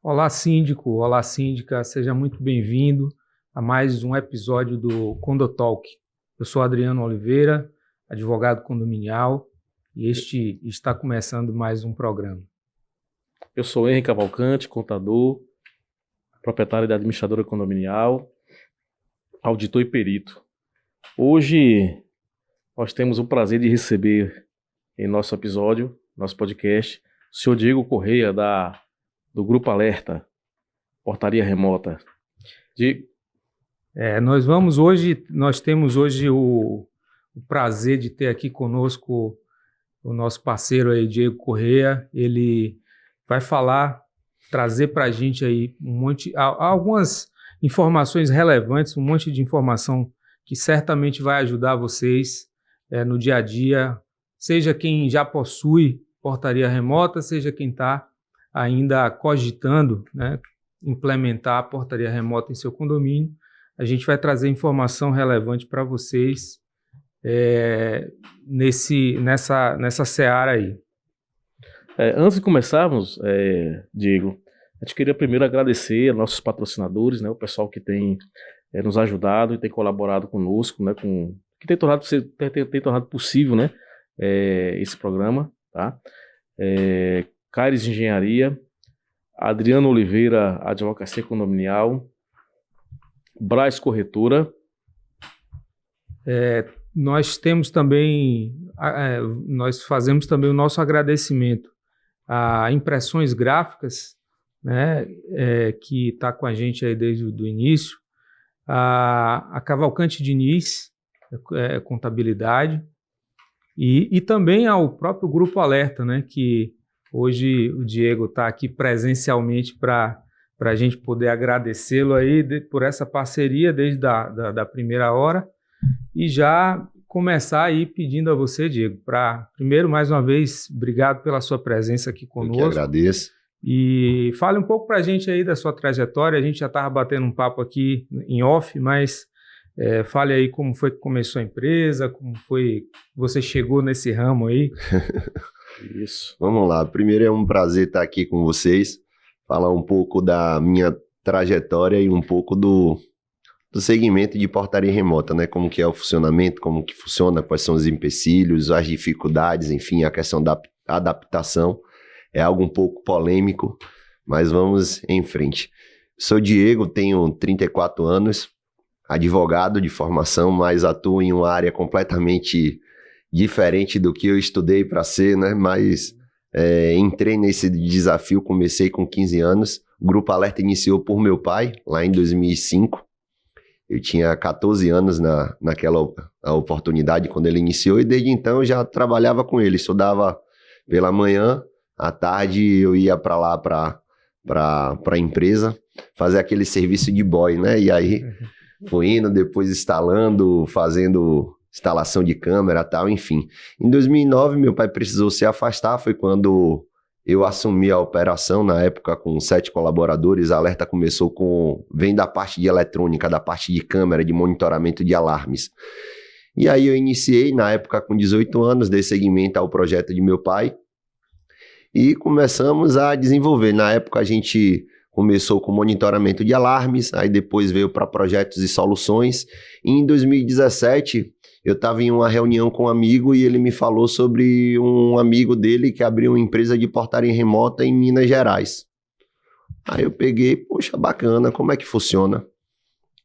Olá, síndico, olá, síndica, seja muito bem-vindo a mais um episódio do Condotalk. Eu sou Adriano Oliveira, advogado condominial, e este está começando mais um programa. Eu sou Henrique Cavalcante, contador, proprietário da administradora condominial, auditor e perito. Hoje nós temos o prazer de receber em nosso episódio, nosso podcast, o senhor Diego Correia, do Grupo Alerta, Portaria Remota. Nós temos hoje o prazer de ter aqui conosco o nosso parceiro aí, Diego Correia. Ele vai trazer para a gente aí algumas informações relevantes, um monte de informação que certamente vai ajudar vocês no dia a dia, seja quem já possui portaria remota, seja quem está ainda cogitando, né, implementar a portaria remota em seu condomínio. A gente vai trazer informação relevante para vocês nessa seara aí. Antes de começarmos, Diego, a gente queria primeiro agradecer a nossos patrocinadores, né, o pessoal que tem nos ajudado e tem colaborado conosco, né, que tem tornado possível, né, esse programa, tá? Caires Engenharia, Adriano Oliveira, Advocacia Condominial, Braz Corretora. Nós fazemos também o nosso agradecimento a Impressões Gráficas, né, que está com a gente aí desde o início, a Cavalcante Diniz, Contabilidade, e também ao próprio Grupo Alerta, né, que hoje o Diego está aqui presencialmente para a gente poder agradecê-lo aí por essa parceria desde da primeira hora, e já começar aí pedindo a você, Diego, primeiro, mais uma vez, obrigado pela sua presença aqui conosco. Eu que agradeço. E fale um pouco para a gente aí da sua trajetória. A gente já estava batendo um papo aqui em off, mas fale aí como foi que começou a empresa, como foi que você chegou nesse ramo aí. Isso. Vamos lá. Primeiro, é um prazer estar aqui com vocês, falar um pouco da minha trajetória e um pouco do segmento de portaria remota, né? Como que é o funcionamento, como que funciona, quais são os empecilhos, as dificuldades, enfim, a questão da adaptação. É algo um pouco polêmico, mas vamos em frente. Sou Diego, tenho 34 anos, advogado de formação, mas atuo em uma área completamente diferente do que eu estudei para ser, né? Mas entrei nesse desafio, comecei com 15 anos. O Grupo Alerta iniciou por meu pai, lá em 2005. Eu tinha 14 anos naquela oportunidade quando ele iniciou, e desde então eu já trabalhava com ele. Estudava pela manhã, à tarde eu ia para lá, para a empresa, fazer aquele serviço de boy, né? E aí fui indo, depois instalando, fazendo instalação de câmera e tal, enfim. Em 2009 meu pai precisou se afastar, foi quando eu assumi a operação, na época com 7 colaboradores. A Alerta vem da parte de eletrônica, da parte de câmera, de monitoramento de alarmes. E aí eu iniciei, na época com 18 anos, dei seguimento ao projeto de meu pai e começamos a desenvolver. Na época a gente começou com monitoramento de alarmes, aí depois veio para projetos e soluções. E em 2017... eu estava em uma reunião com um amigo e ele me falou sobre um amigo dele que abriu uma empresa de portaria remota em Minas Gerais. Aí eu peguei, poxa, bacana, como é que funciona?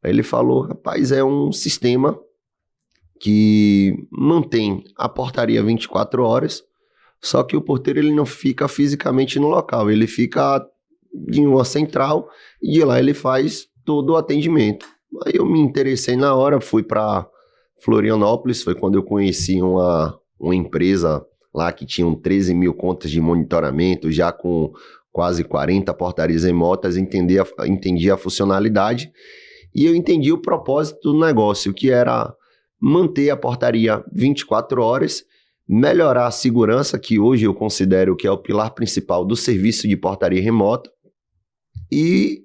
Aí ele falou, rapaz, é um sistema que mantém a portaria 24 horas, só que o porteiro ele não fica fisicamente no local, ele fica em uma central e de lá ele faz todo o atendimento. Aí eu me interessei na hora, fui para Florianópolis, foi quando eu conheci uma empresa lá que tinha 13 mil contas de monitoramento, já com quase 40 portarias remotas. Entendi a funcionalidade e eu entendi o propósito do negócio, que era manter a portaria 24 horas, melhorar a segurança, que hoje eu considero que é o pilar principal do serviço de portaria remota, e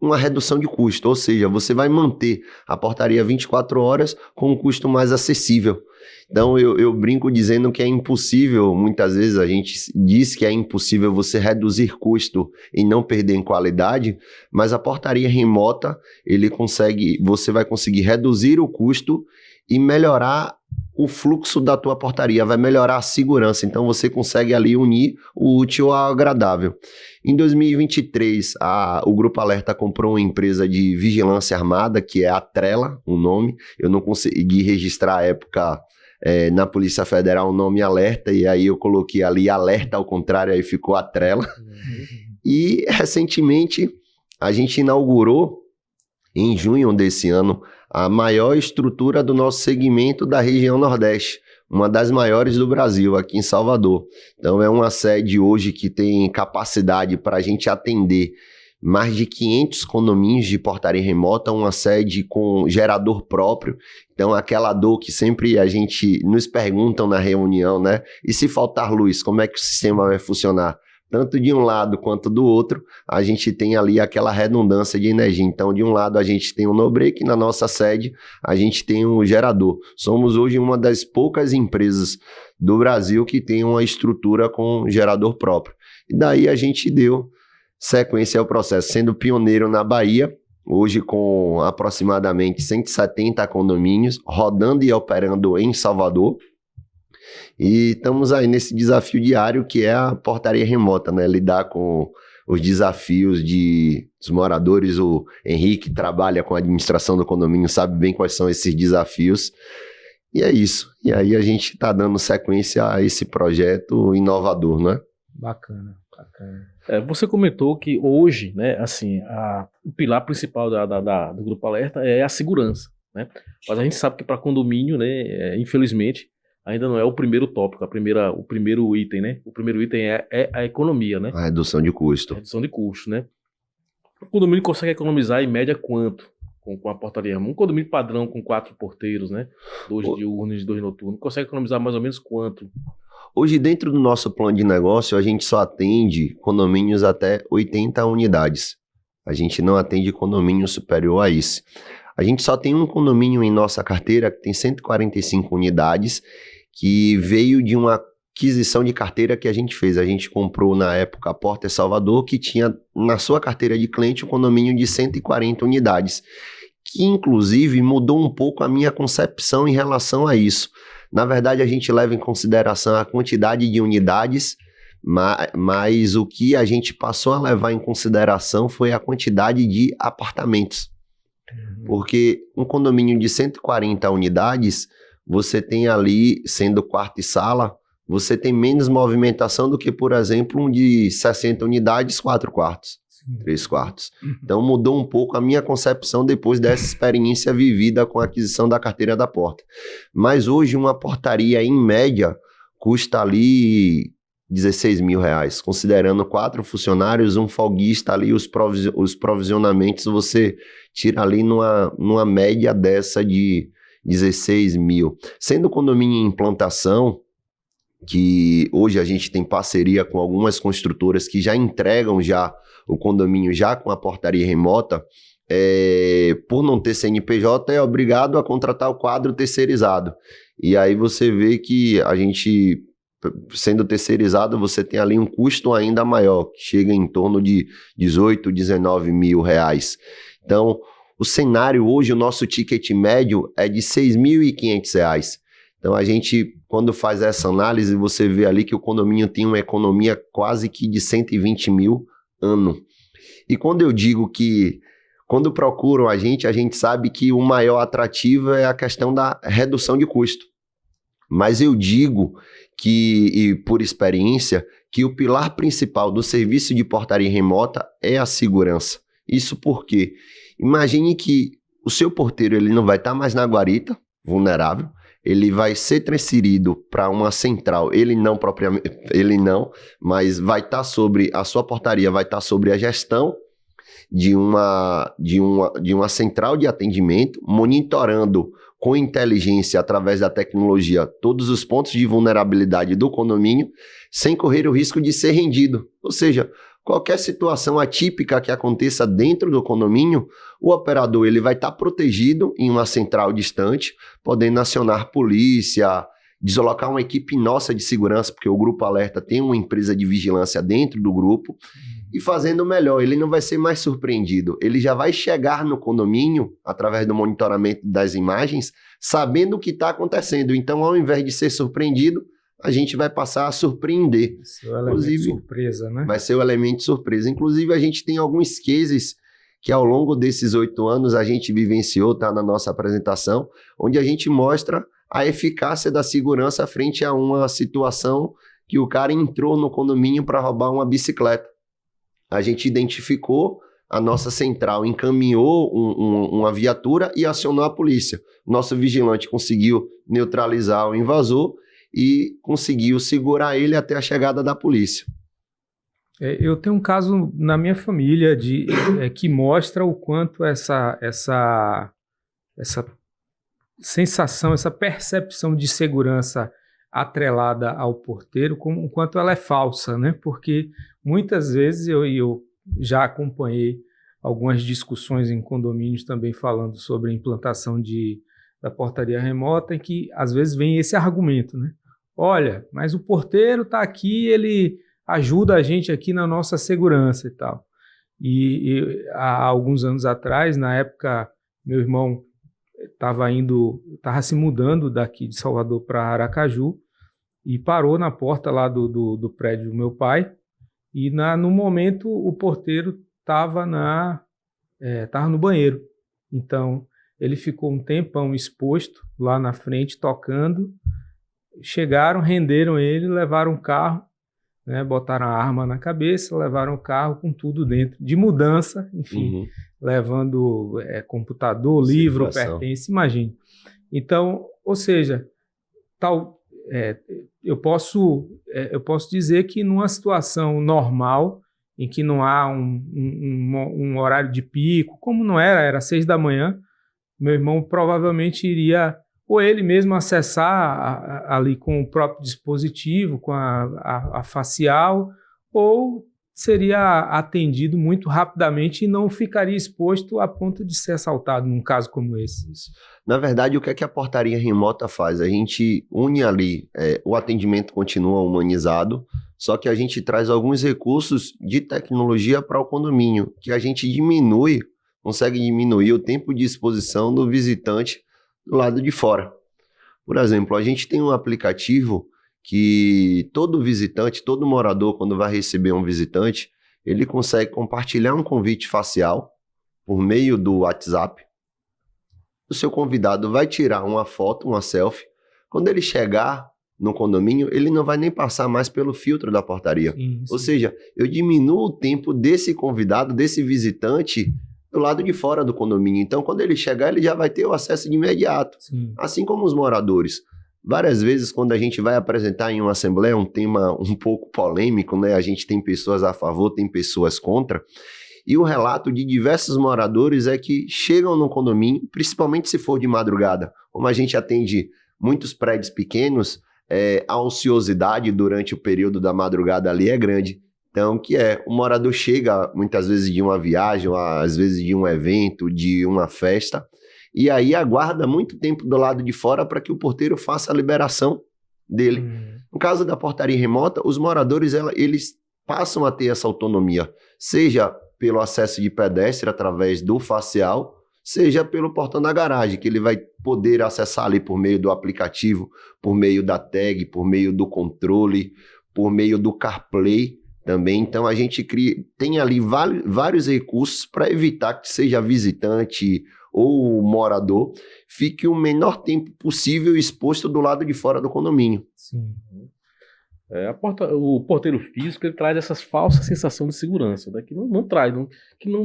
uma redução de custo, ou seja, você vai manter a portaria 24 horas com um custo mais acessível. Então, eu brinco dizendo que é impossível, muitas vezes a gente diz que é impossível você reduzir custo e não perder em qualidade, mas a portaria remota, você vai conseguir reduzir o custo e melhorar o fluxo da tua portaria, vai melhorar a segurança. Então, você consegue ali unir o útil ao agradável. Em 2023, o Grupo Alerta comprou uma empresa de vigilância armada, que é a Trela, o nome. Eu não consegui registrar à época na Polícia Federal o nome Alerta, e aí eu coloquei ali Alerta ao contrário, aí ficou a Trela. E, recentemente, a gente inaugurou, em junho desse ano, a maior estrutura do nosso segmento da região Nordeste, uma das maiores do Brasil, aqui em Salvador. Então, é uma sede hoje que tem capacidade para a gente atender mais de 500 condomínios de portaria remota, uma sede com gerador próprio. Então, aquela dor que sempre nos perguntam na reunião, né? E se faltar luz, como é que o sistema vai funcionar? Tanto de um lado quanto do outro, a gente tem ali aquela redundância de energia. Então, de um lado, a gente tem um no-break, na nossa sede, a gente tem um gerador. Somos hoje uma das poucas empresas do Brasil que tem uma estrutura com gerador próprio. E daí a gente deu sequência ao processo, sendo pioneiro na Bahia, hoje com aproximadamente 170 condomínios, rodando e operando em Salvador. E estamos aí nesse desafio diário que é a portaria remota, né? Lidar com os desafios dos moradores. O Henrique trabalha com a administração do condomínio, sabe bem quais são esses desafios. E é isso. E aí a gente está dando sequência a esse projeto inovador, né? Bacana, bacana. Você comentou que hoje, né, assim, o pilar principal do Grupo Alerta é a segurança, né? Mas a gente sabe que para condomínio, né, infelizmente, ainda não é o primeiro tópico, o primeiro item, né? O primeiro item é a economia, né? A redução de custo. Redução de custo, né? O condomínio consegue economizar em média quanto com a portaria? Um condomínio padrão com 4 porteiros, né? 2 diurnos e 2 noturnos, consegue economizar mais ou menos quanto? Hoje, dentro do nosso plano de negócio, a gente só atende condomínios até 80 unidades. A gente não atende condomínio superior a isso. A gente só tem um condomínio em nossa carteira que tem 145 unidades, que veio de uma aquisição de carteira que a gente fez. A gente comprou na época a Porter Salvador, que tinha na sua carteira de cliente um condomínio de 140 unidades, que inclusive mudou um pouco a minha concepção em relação a isso. Na verdade, a gente leva em consideração a quantidade de unidades, mas o que a gente passou a levar em consideração foi a quantidade de apartamentos. Porque um condomínio de 140 unidades, você tem ali, sendo quarto e sala, você tem menos movimentação do que, por exemplo, um de 60 unidades, 4 quartos, 3 quartos. Então mudou um pouco a minha concepção depois dessa experiência vivida com a aquisição da carteira da Porter. Mas hoje uma portaria, em média, custa ali R$16 mil, considerando 4 funcionários, um folguista ali, os provisionamentos, você tira ali numa média dessa de 16 mil. Sendo condomínio em implantação, que hoje a gente tem parceria com algumas construtoras que já entregam já o condomínio já com a portaria remota, por não ter CNPJ, é obrigado a contratar o quadro terceirizado. E aí você vê que a gente, sendo terceirizado, você tem ali um custo ainda maior, que chega em torno de 18, 19 mil reais. Então, o cenário hoje, o nosso ticket médio é de R$6.500. Então, a gente, quando faz essa análise, você vê ali que o condomínio tem uma economia quase que de 120 mil ano. E quando eu digo que, quando procuram a gente sabe que o maior atrativo é a questão da redução de custo. Mas eu digo que, e por experiência, que o pilar principal do serviço de portaria remota é a segurança. Isso porque, imagine que o seu porteiro ele não vai estar mais na guarita, vulnerável, ele vai ser transferido para uma central, mas vai estar sobre, a sua portaria vai estar sobre a gestão de uma central de atendimento, monitorando com inteligência, através da tecnologia, todos os pontos de vulnerabilidade do condomínio, sem correr o risco de ser rendido. Ou seja, qualquer situação atípica que aconteça dentro do condomínio, o operador ele vai estar protegido em uma central distante, podendo acionar polícia, deslocar uma equipe nossa de segurança, porque o Grupo Alerta tem uma empresa de vigilância dentro do grupo, e fazendo melhor, ele não vai ser mais surpreendido, ele já vai chegar no condomínio, através do monitoramento das imagens, sabendo o que está acontecendo. Então, ao invés de ser surpreendido, a gente vai passar a surpreender. Esse é o elemento surpresa, né? Vai ser o elemento surpresa. Inclusive, a gente tem alguns cases que ao longo desses 8 anos a gente vivenciou, tá na nossa apresentação, onde a gente mostra a eficácia da segurança frente a uma situação que o cara entrou no condomínio para roubar uma bicicleta. A gente identificou, a nossa central encaminhou uma viatura e acionou a polícia. Nosso vigilante conseguiu neutralizar o invasor e conseguiu segurar ele até a chegada da polícia. Eu tenho um caso na minha família que mostra o quanto essa sensação, essa percepção de segurança atrelada ao porteiro, o quanto ela é falsa, né? Porque muitas vezes eu já acompanhei algumas discussões em condomínios também falando sobre a implantação da portaria remota, em que às vezes vem esse argumento, né? Olha, mas o porteiro está aqui, ele ajuda a gente aqui na nossa segurança e tal. E há alguns anos atrás, na época, meu irmão estava se mudando daqui de Salvador para Aracaju e parou na porta lá do prédio do meu pai e no momento o porteiro estava no banheiro. Então, ele ficou um tempão exposto lá na frente, tocando. Chegaram, renderam ele, levaram o carro, né, botaram a arma na cabeça, levaram o carro com tudo dentro, de mudança, enfim, levando computador, livro, pertence, imagine. Então, ou seja, eu posso dizer que numa situação normal, em que não há um horário de pico, como não era 6 da manhã, meu irmão provavelmente iria ou ele mesmo acessar ali com o próprio dispositivo, com a facial, ou seria atendido muito rapidamente e não ficaria exposto a ponto de ser assaltado num caso como esse. Isso. Na verdade, o que é que a portaria remota faz? A gente une ali, o atendimento continua humanizado, só que a gente traz alguns recursos de tecnologia para o condomínio, que a gente consegue diminuir o tempo de exposição do visitante do lado de fora. Por exemplo, a gente tem um aplicativo que todo visitante, todo morador, quando vai receber um visitante, ele consegue compartilhar um convite facial por meio do WhatsApp. O seu convidado vai tirar uma foto, uma selfie. Quando ele chegar no condomínio, ele não vai nem passar mais pelo filtro da portaria. Sim. Ou seja, eu diminuo o tempo desse convidado, desse visitante, do lado de fora do condomínio. Então, quando ele chegar, ele já vai ter o acesso de imediato. Sim. Assim como os moradores. Várias vezes, quando a gente vai apresentar em uma assembleia um tema um pouco polêmico, né? A gente tem pessoas a favor, tem pessoas contra. E o relato de diversos moradores é que chegam no condomínio, principalmente se for de madrugada. Como a gente atende muitos prédios pequenos, a ociosidade durante o período da madrugada ali é grande. Então, o morador chega muitas vezes de uma viagem, ou às vezes de um evento, de uma festa, e aí aguarda muito tempo do lado de fora para que o porteiro faça a liberação dele. No caso da portaria remota, os moradores eles passam a ter essa autonomia, seja pelo acesso de pedestre através do facial, seja pelo portão da garagem, que ele vai poder acessar ali por meio do aplicativo, por meio da tag, por meio do controle, por meio do CarPlay também. Então a gente tem ali vários recursos para evitar que seja visitante ou morador fique o menor tempo possível exposto do lado de fora do condomínio. Sim. O porteiro físico ele traz essa falsa sensação de segurança, né? Que não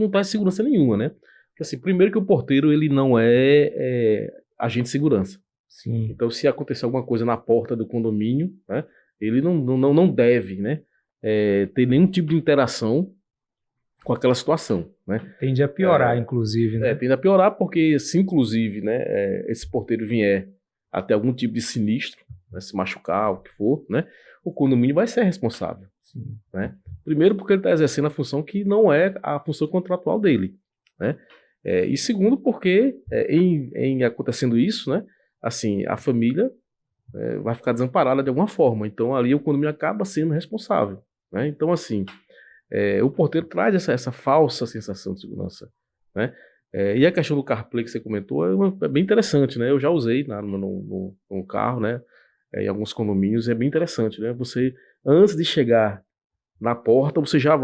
traz segurança nenhuma, né? Porque, assim, primeiro que o porteiro ele não é agente de segurança. Sim. Então, se acontecer alguma coisa na porta do condomínio, né, ele não deve, né, ter nenhum tipo de interação com aquela situação, né? Tende a piorar, inclusive, né? Tende a piorar porque, se inclusive, né, esse porteiro vier a ter algum tipo de sinistro, né, se machucar, o que for, né, o condomínio vai ser responsável. Sim. Né? Primeiro porque ele está exercendo a função que não é a função contratual dele, né? E segundo porque em acontecendo isso, né, assim, a família vai ficar desamparada de alguma forma. Então ali o condomínio acaba sendo responsável, né? Então assim, o porteiro traz essa falsa sensação de segurança, né? E a questão do CarPlay que você comentou é bem interessante, né? Eu já usei no carro, né? Em alguns condomínios, é bem interessante, né? Você, antes de chegar na porta, você já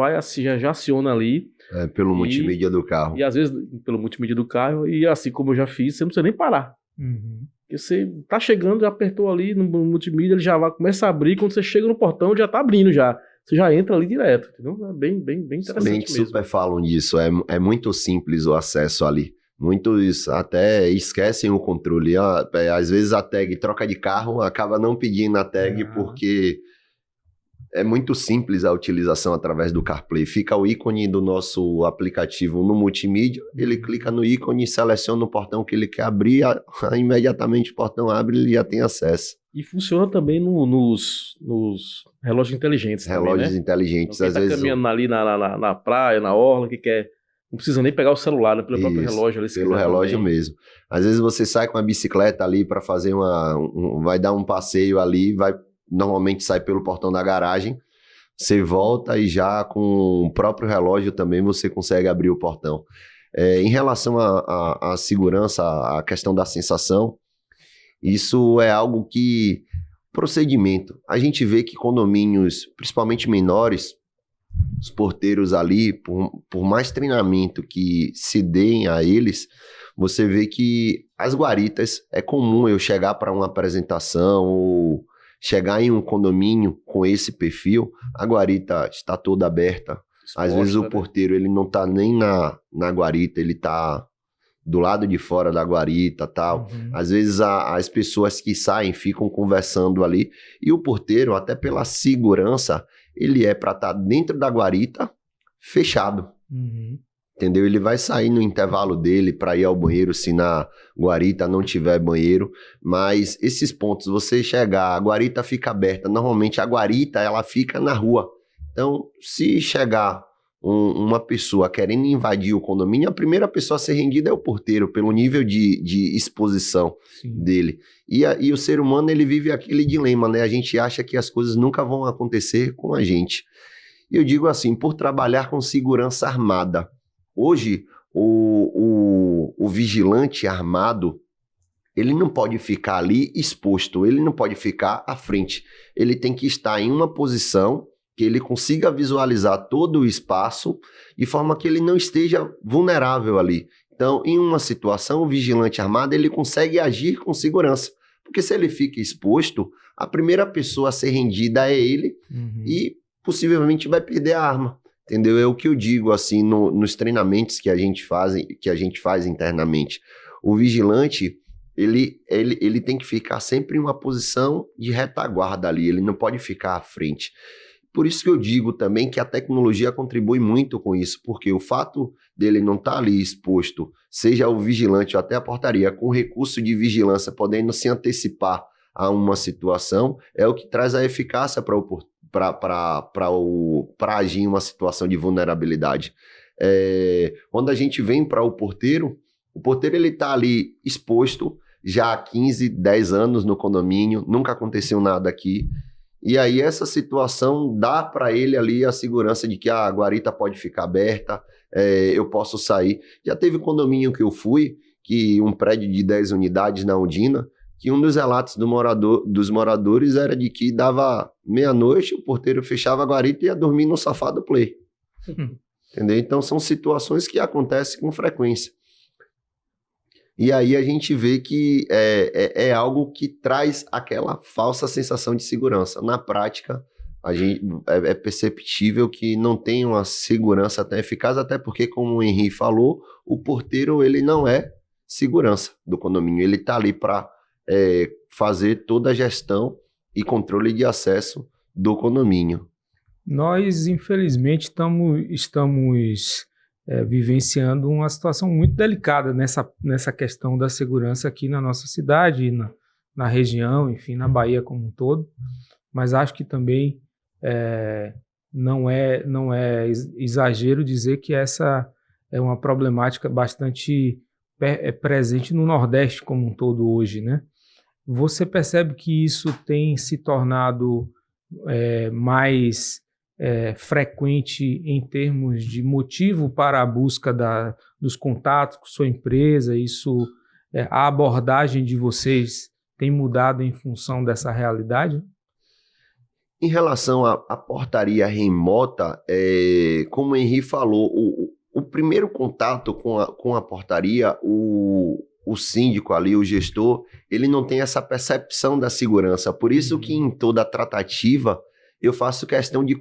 aciona ali. Pelo multimídia do carro. E às vezes pelo multimídia do carro, e assim como eu já fiz, você não precisa nem parar. Uhum. Porque você tá chegando, já apertou ali no multimídia, ele já começa a abrir, quando você chega no portão, já tá abrindo já. Você já entra ali direto, entendeu? É bem interessante mesmo. Super falam disso, é muito simples o acesso ali. Muitos até esquecem o controle. Às vezes a tag troca de carro, acaba não pedindo a tag porque é muito simples a utilização através do CarPlay. Fica o ícone do nosso aplicativo no multimídia, ele clica no ícone, seleciona o portão que ele quer abrir, imediatamente o portão abre e ele já tem acesso. E funciona também nos relógios inteligentes. Relógios também, né? inteligentes. Então, quem às tá vezes caminhando ali na praia, na orla, que quer... Não precisa nem pegar o celular, né? Pelo próprio relógio ali. Pelo relógio também. mesmo. Às vezes você sai com a bicicleta ali para fazer vai dar um passeio ali, normalmente sai pelo portão da garagem, você volta e já com o próprio relógio também você consegue abrir o portão. Em relação à segurança, a questão da sensação, isso é algo que... Procedimento. A gente vê que condomínios, principalmente menores, os porteiros ali, por mais treinamento que se deem a eles, você vê que as guaritas, é comum eu chegar para uma apresentação ou chegar em um condomínio com esse perfil, a guarita está toda aberta. Exposta, às vezes o porteiro ele não está nem na guarita, ele está do lado de fora da guarita, tal. Uhum. Às vezes as pessoas que saem ficam conversando ali, e o porteiro, até pela segurança, ele é para estar dentro da guarita, fechado. Uhum. Entendeu? Ele vai sair no intervalo dele para ir ao banheiro se na guarita não tiver banheiro, mas esses pontos, você chegar, a guarita fica aberta, normalmente a guarita ela fica na rua. Então, se chegar uma pessoa querendo invadir o condomínio, a primeira pessoa a ser rendida é o porteiro, pelo nível de exposição dele. E o ser humano, ele vive aquele dilema, né? A gente acha que as coisas nunca vão acontecer com a gente. E eu digo assim, por trabalhar com segurança armada, hoje o vigilante armado, ele não pode ficar ali exposto, ele não pode ficar à frente. Ele tem que estar em uma posição que ele consiga visualizar todo o espaço de forma que ele não esteja vulnerável ali. Então, em uma situação, o vigilante armado ele consegue agir com segurança, porque se ele fica exposto, a primeira pessoa a ser rendida é ele e possivelmente vai perder a arma. Entendeu? É o que eu digo assim nos treinamentos que a gente faz internamente. O vigilante ele tem que ficar sempre em uma posição de retaguarda ali, ele não pode ficar à frente. Por isso que eu digo também que a tecnologia contribui muito com isso, porque o fato dele não estar ali exposto, seja o vigilante ou até a portaria, com recurso de vigilância, podendo se antecipar a uma situação, é o que traz a eficácia para agir em uma situação de vulnerabilidade. Quando a gente vem para o porteiro ele está ali exposto já há 15, 10 anos no condomínio, nunca aconteceu nada aqui. E aí essa situação dá para ele ali a segurança de que a guarita pode ficar aberta, eu posso sair. Já teve condomínio que eu fui, que um prédio de 10 unidades na Undina, que um dos relatos dos moradores era de que dava meia-noite, o porteiro fechava a guarita e ia dormir no sofá do play. Entendeu? Então são situações que acontecem com frequência. E aí a gente vê que é algo que traz aquela falsa sensação de segurança. Na prática, é perceptível que não tem uma segurança tão eficaz, até porque, como o Henry falou, o porteiro ele não é segurança do condomínio. Ele está ali para fazer toda a gestão e controle de acesso do condomínio. Nós, infelizmente, estamos vivenciando uma situação muito delicada nessa questão da segurança aqui na nossa cidade, na região, enfim, na Bahia como um todo, mas acho que também não é exagero dizer que essa é uma problemática bastante presente no Nordeste como um todo hoje, né? Você percebe que isso tem se tornado mais frequente em termos de motivo para a busca dos contatos com sua empresa? A abordagem de vocês tem mudado em função dessa realidade? Em relação à portaria remota, como o Henri falou, o primeiro contato com a portaria, o síndico ali, o gestor, ele não tem essa percepção da segurança. Por isso que em toda a tratativa eu faço questão de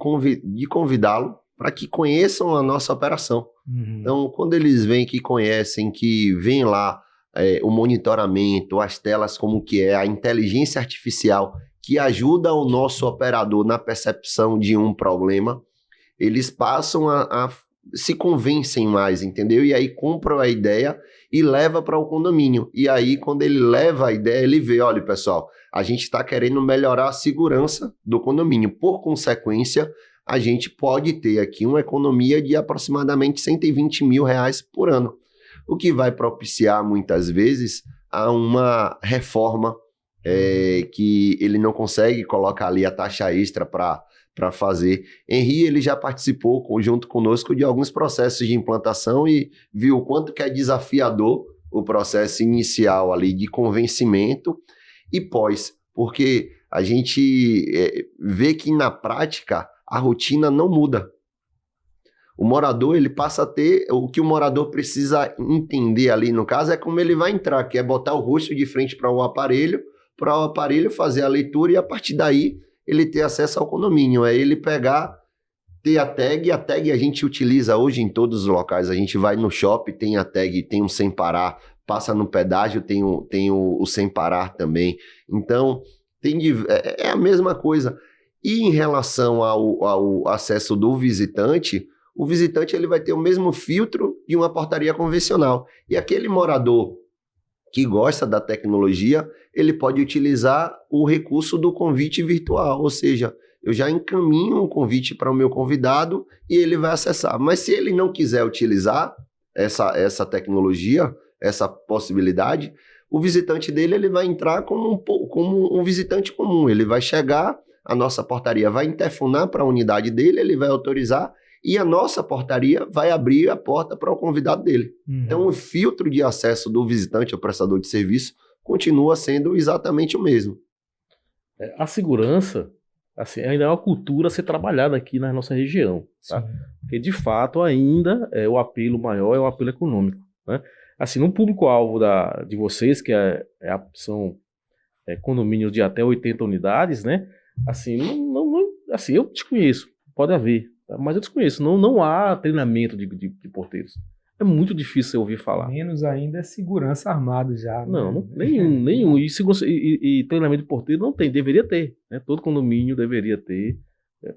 convidá-lo para que conheçam a nossa operação. Então, quando eles vêm que conhecem, que vem lá o monitoramento, as telas como que é, a inteligência artificial que ajuda o nosso operador na percepção de um problema, eles passam a se convencem mais, entendeu? E aí compram a ideia e leva para o condomínio. E aí, quando ele leva a ideia, ele vê, olha, pessoal, a gente está querendo melhorar a segurança do condomínio. Por consequência, a gente pode ter aqui uma economia de aproximadamente R$120 mil por ano, o que vai propiciar, muitas vezes, a uma reforma que ele não consegue colocar ali a taxa extra para fazer. Henri, ele já participou junto conosco de alguns processos de implantação e viu o quanto que é desafiador o processo inicial ali de convencimento e pós, porque a gente vê que na prática a rotina não muda. O morador, ele passa a ter, o que o morador precisa entender ali no caso é como ele vai entrar, que é botar o rosto de frente para o aparelho fazer a leitura e a partir daí ele ter acesso ao condomínio. É ele pegar, ter a tag a gente utiliza hoje em todos os locais. A gente vai no shopping, tem a tag, tem um sem parar, passa no pedágio, tem o sem parar também. Então, é a mesma coisa. E em relação ao acesso do visitante, o visitante ele vai ter o mesmo filtro de uma portaria convencional. E aquele morador que gosta da tecnologia, ele pode utilizar o recurso do convite virtual, ou seja, eu já encaminho um convite para o meu convidado e ele vai acessar. Mas se ele não quiser utilizar essa tecnologia, essa possibilidade, o visitante dele ele vai entrar como um visitante comum. Ele vai chegar, a nossa portaria vai interfonar para a unidade dele, ele vai autorizar e a nossa portaria vai abrir a porta para o convidado dele. Então, o filtro de acesso do visitante ao prestador de serviço continua sendo exatamente o mesmo. A segurança, assim, ainda é uma cultura a ser trabalhada aqui na nossa região, tá? Porque, de fato, ainda o apelo maior é o apelo econômico, né? Assim, no público-alvo de vocês, que são condomínios de até 80 unidades, né? Assim, assim, eu desconheço, pode haver, mas eu desconheço, não há treinamento de porteiros. É muito difícil eu ouvir falar. Menos ainda é segurança armado já. Não, nenhum. E treinamento de porteiro não tem, deveria ter, né? Todo condomínio deveria ter,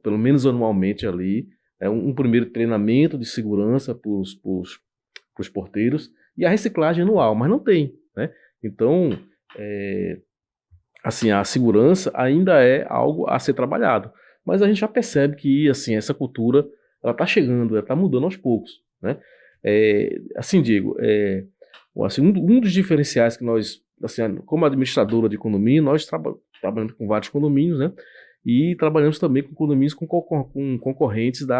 pelo menos anualmente ali, um primeiro treinamento de segurança para os porteiros e a reciclagem anual, mas não tem, né? Então, assim, a segurança ainda é algo a ser trabalhado. Mas a gente já percebe que, assim, essa cultura, ela está chegando, ela está mudando aos poucos, né? Assim, Diego, assim, um dos diferenciais que nós, assim, como administradora de condomínio, nós trabalhamos com vários condomínios, né? E trabalhamos também com condomínios com concorrentes do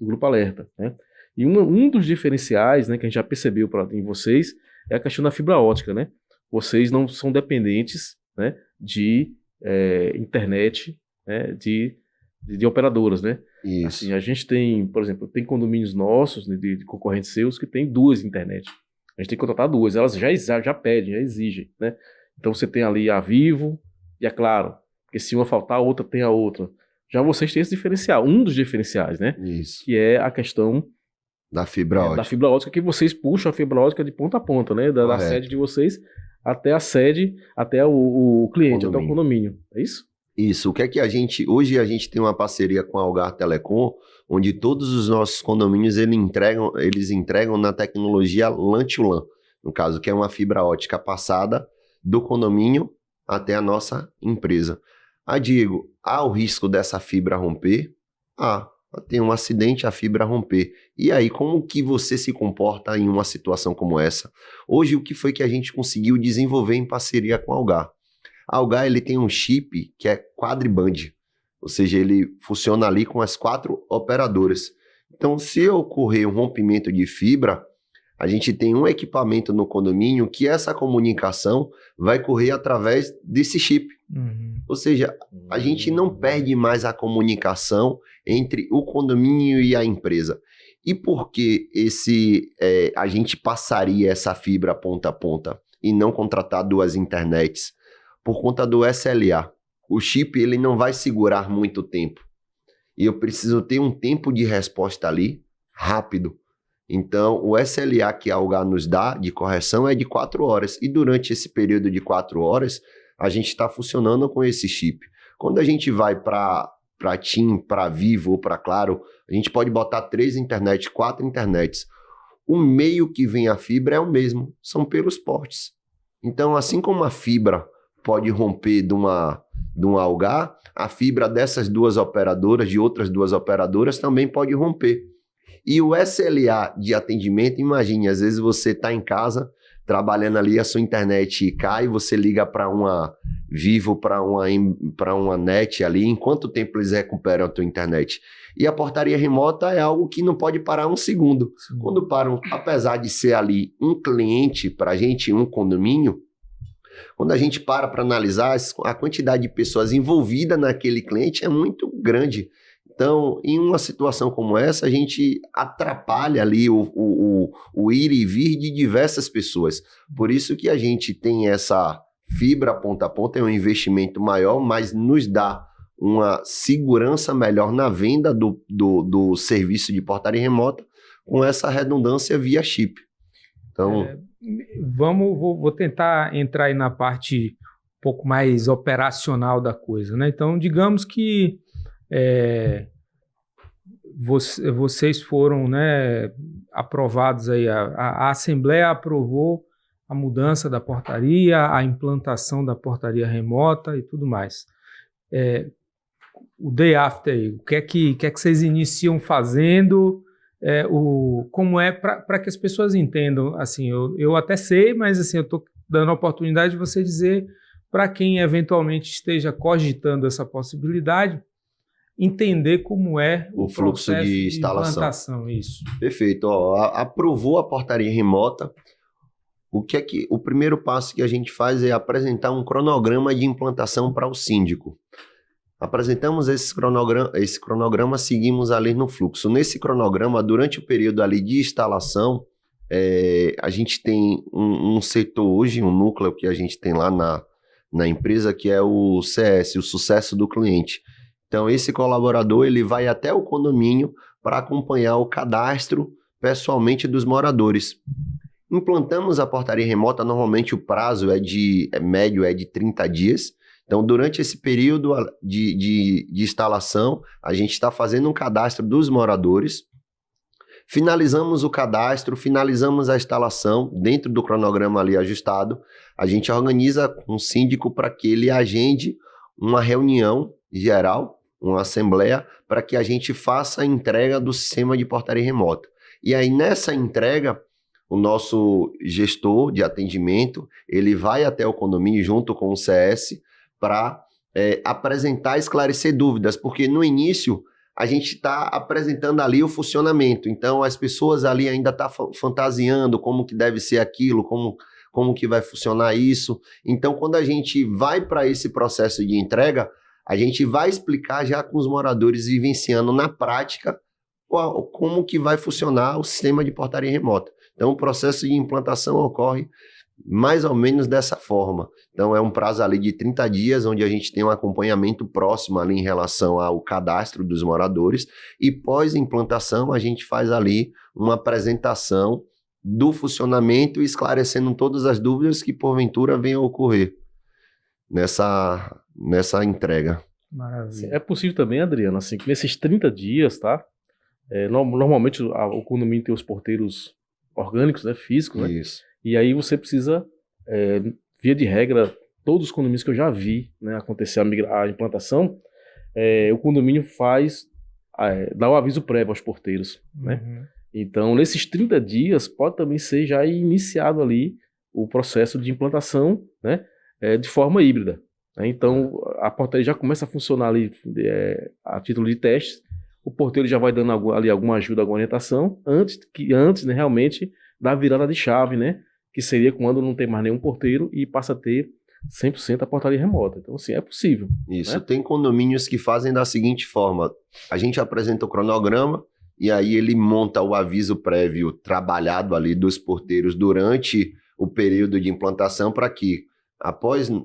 Grupo Alerta, né? E um dos diferenciais, né, que a gente já percebeu em vocês é a questão da fibra ótica, né? Vocês não são dependentes, né, de internet, né, de operadoras, né? Isso. Assim, a gente tem, por exemplo, tem condomínios nossos, né, de concorrentes seus que tem 2 internet. A gente tem que contratar 2, elas já pedem, já exigem, né? Então você tem ali a Vivo e a Claro, porque se uma faltar, a outra tem a outra. Já vocês têm esse diferencial, um dos diferenciais, né? Isso. Que é a questão da fibra ótica. Da fibra ótica, que vocês puxam a fibra ótica de ponta a ponta, né? Da sede de vocês até a sede, até o cliente, até o condomínio. É isso? Isso. O que é que hoje a gente tem uma parceria com a Algar Telecom, onde todos os nossos condomínios eles entregam na tecnologia LAN to LAN, no caso, que é uma fibra ótica passada do condomínio até a nossa empresa. Diego, há o risco dessa fibra romper? Tem um acidente, a fibra romper. E aí, como que você se comporta em uma situação como essa? Hoje, o que foi que a gente conseguiu desenvolver em parceria com a Algar? A Algar, ele tem um chip que é quadriband, ou seja, ele funciona ali com as 4 operadoras. Então, se ocorrer um rompimento de fibra, a gente tem um equipamento no condomínio que essa comunicação vai correr através desse chip. Ou seja, a gente não perde mais a comunicação entre o condomínio e a empresa. E por que a gente passaria essa fibra ponta a ponta e não contratar 2 internets? Por conta do SLA. O chip ele não vai segurar muito tempo. E eu preciso ter um tempo de resposta ali rápido. Então, o SLA que a Algar nos dá de correção é de 4 horas. E durante esse período de 4 horas, a gente está funcionando com esse chip. Quando a gente vai para TIM, para Vivo ou para Claro, a gente pode botar 3 internets, 4 internets. O meio que vem a fibra é o mesmo, são pelos portes. Então, assim como a fibra pode romper de uma Algar, a fibra dessas 2 operadoras, de outras 2 operadoras, também pode romper. E o SLA de atendimento, imagine, às vezes você está em casa, trabalhando ali, a sua internet cai, você liga para uma Vivo, para uma NET ali, em quanto tempo eles recuperam a tua internet? E a portaria remota é algo que não pode parar um segundo. Sim. Quando param, apesar de ser ali um cliente para a gente, um condomínio, quando a gente para analisar, a quantidade de pessoas envolvidas naquele cliente é muito grande. Então, em uma situação como essa, a gente atrapalha ali o ir e vir de diversas pessoas. Por isso que a gente tem essa fibra ponta a ponta, é um investimento maior, mas nos dá uma segurança melhor na venda do serviço de portaria remota com essa redundância via chip. Então, vou tentar entrar aí na parte um pouco mais operacional da coisa, né? Então, digamos que vocês foram, né, aprovados aí, a Assembleia aprovou a mudança da portaria, a implantação da portaria remota e tudo mais. O day after aí, o que é que vocês iniciam fazendo? Como é para que as pessoas entendam, assim, eu até sei, mas assim, eu estou dando a oportunidade de você dizer para quem eventualmente esteja cogitando essa possibilidade, entender como é o fluxo de implantação. Isso. Perfeito. Aprovou a portaria remota. O primeiro passo que a gente faz é apresentar um cronograma de implantação para o síndico. Apresentamos esse cronograma, seguimos ali no fluxo. Nesse cronograma, durante o período ali de instalação, a gente tem um setor hoje, um núcleo que a gente tem lá na empresa, que é o CS, o sucesso do cliente. Então, esse colaborador ele vai até o condomínio para acompanhar o cadastro pessoalmente dos moradores. Implantamos a portaria remota, normalmente o prazo médio é de 30 dias. Então, durante esse período de instalação, a gente está fazendo um cadastro dos moradores, finalizamos o cadastro, finalizamos a instalação, dentro do cronograma ali ajustado, a gente organiza um síndico para que ele agende uma reunião geral, uma assembleia, para que a gente faça a entrega do sistema de portaria remota. E aí, nessa entrega, o nosso gestor de atendimento, ele vai até o condomínio junto com o CS para apresentar e esclarecer dúvidas, porque no início a gente está apresentando ali o funcionamento, então as pessoas ali ainda estão fantasiando como que deve ser aquilo, como que vai funcionar isso. Então, quando a gente vai para esse processo de entrega, a gente vai explicar já com os moradores, vivenciando na prática como que vai funcionar o sistema de portaria remota. Então, o processo de implantação ocorre mais ou menos dessa forma. Então, é um prazo ali de 30 dias, onde a gente tem um acompanhamento próximo ali em relação ao cadastro dos moradores, e pós-implantação a gente faz ali uma apresentação do funcionamento, esclarecendo todas as dúvidas que porventura venham a ocorrer nessa entrega. Maravilha. É possível também, Adriano, assim, que nesses 30 dias, tá? Normalmente o condomínio tem os porteiros orgânicos, né, físicos, né? Isso. E aí você precisa, via de regra, todos os condomínios que eu já vi, né, acontecer a implantação, o condomínio faz dar o aviso prévio aos porteiros, né? Então, nesses 30 dias, pode também ser já iniciado ali o processo de implantação, né, de forma híbrida, né? Então, a portaria já começa a funcionar ali a título de teste, o porteiro já vai dando ali alguma ajuda, alguma orientação, antes, né, realmente da virada de chave, né, que seria quando não tem mais nenhum porteiro e passa a ter 100% a portaria remota. Então, assim, é possível. Isso, né? Tem condomínios que fazem da seguinte forma: a gente apresenta o cronograma e aí ele monta o aviso prévio trabalhado ali dos porteiros durante o período de implantação para que,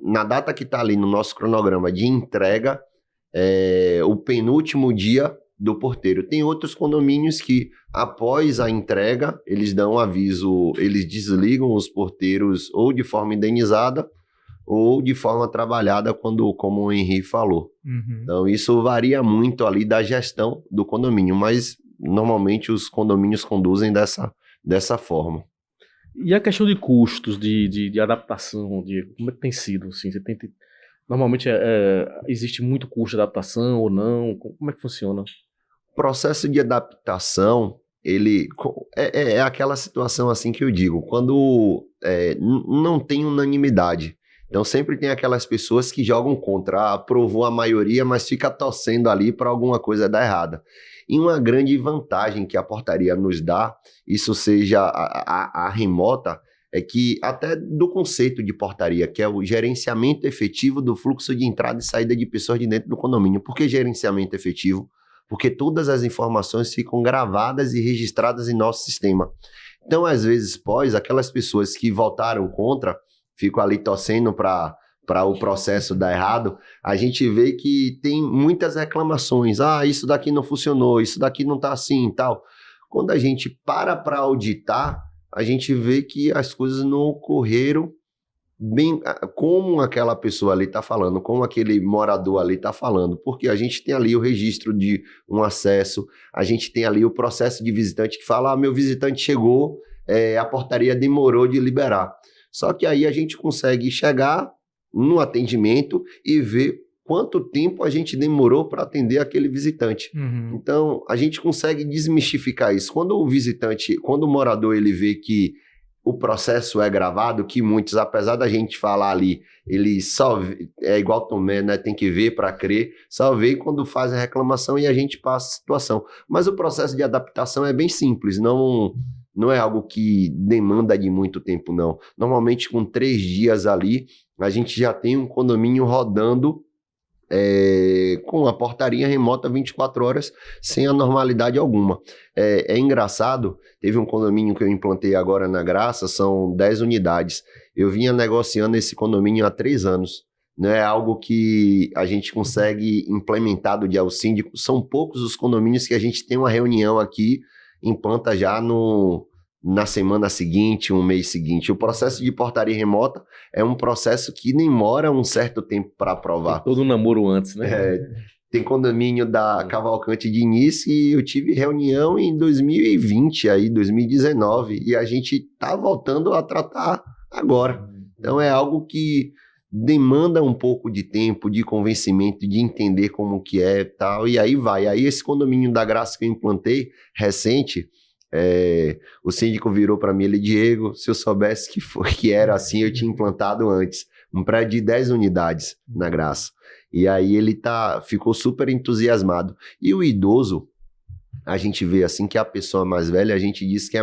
na data que está ali no nosso cronograma de entrega, o penúltimo dia do porteiro. Tem outros condomínios que, após a entrega, eles dão aviso, eles desligam os porteiros ou de forma indenizada ou de forma trabalhada, como o Henri falou. Então, isso varia muito ali da gestão do condomínio, mas normalmente os condomínios conduzem dessa forma. E a questão de custos, de adaptação, como é que tem sido? Assim, normalmente existe muito custo de adaptação ou não? Como é que funciona? O processo de adaptação, ele é aquela situação assim que eu digo, quando não tem unanimidade. Então sempre tem aquelas pessoas que jogam contra, aprovou a maioria, mas fica torcendo ali para alguma coisa dar errada. E uma grande vantagem que a portaria nos dá, isso seja a remota, é que até do conceito de portaria, que é o gerenciamento efetivo do fluxo de entrada e saída de pessoas de dentro do condomínio. Por que gerenciamento efetivo? Porque todas as informações ficam gravadas e registradas em nosso sistema. Então, às vezes, aquelas pessoas que votaram contra, ficam ali torcendo para o processo dar errado, a gente vê que tem muitas reclamações. Isso daqui não funcionou, isso daqui não está assim e tal. Quando a gente para auditar, a gente vê que as coisas não ocorreram bem como aquela pessoa ali está falando, como aquele morador ali está falando, porque a gente tem ali o registro de um acesso, a gente tem ali o processo de visitante que fala, meu visitante chegou, a portaria demorou de liberar. Só que aí a gente consegue chegar no atendimento e ver quanto tempo a gente demorou para atender aquele visitante. Então, a gente consegue desmistificar isso. Quando o morador ele vê que o processo é gravado, que muitos, apesar da gente falar ali, ele só é igual Tomé, né? Tem que ver para crer, só vê quando faz a reclamação e a gente passa a situação. Mas o processo de adaptação é bem simples, não é algo que demanda de muito tempo, não. Normalmente, com 3 dias ali, a gente já tem um condomínio rodando com a portaria remota 24 horas, sem anormalidade alguma. É engraçado, teve um condomínio que eu implantei agora na Graça, são 10 unidades. Eu vinha negociando esse condomínio há 3 anos. Não é algo que a gente consegue implementar do dia ao síndico. São poucos os condomínios que a gente tem uma reunião aqui, implanta já na semana seguinte, um mês seguinte. O processo de portaria remota é um processo que demora um certo tempo para aprovar. Tem todo um namoro antes, né? Tem condomínio da Cavalcante Diniz e eu tive reunião em 2020, 2019, e a gente tá voltando a tratar agora. Então é algo que demanda um pouco de tempo, de convencimento, de entender como que é e tal, e aí vai. Aí esse condomínio da Graça que eu implantei, recente, o síndico virou para mim, Diego, se eu soubesse que era assim, eu tinha implantado antes. Um prédio de 10 unidades na Graça. E aí ele ficou super entusiasmado. E o idoso, a gente vê assim que a pessoa mais velha, a gente diz que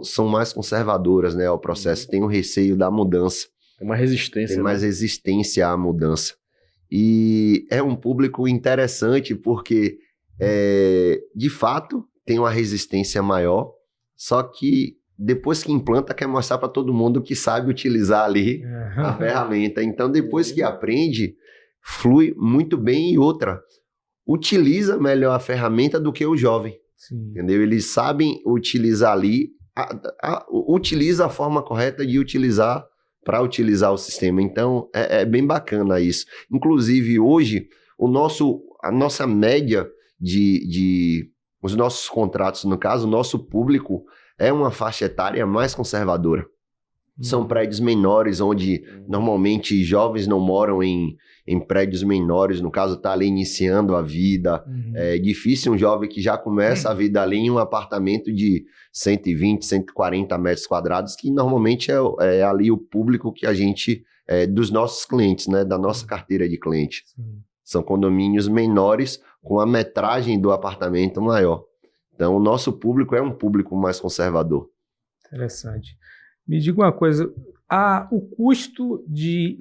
são mais conservadoras, né, ao processo, tem o receio da mudança. Tem uma resistência. Tem mais resistência à mudança. E é um público interessante porque, de fato, tem uma resistência maior, só que depois que implanta, quer mostrar para todo mundo que sabe utilizar ali a ferramenta. Então, depois que aprende, flui muito bem. E outra, utiliza melhor a ferramenta do que o jovem. Sim. Entendeu? Eles sabem utilizar ali, utiliza a forma correta de utilizar para utilizar o sistema. Então, é bem bacana isso. Inclusive, hoje, a nossa média os nossos contratos, no caso, o nosso público é uma faixa etária mais conservadora. São prédios menores, onde normalmente jovens não moram em prédios menores, no caso está ali iniciando a vida. É difícil um jovem que já começa a vida ali em um apartamento de 120, 140 metros quadrados, que normalmente é ali o público que a gente, dos nossos clientes, né, da nossa carteira de cliente. Sim. São condomínios menores com a metragem do apartamento maior. Então o nosso público é um público mais conservador. Interessante. Me diga uma coisa, o custo de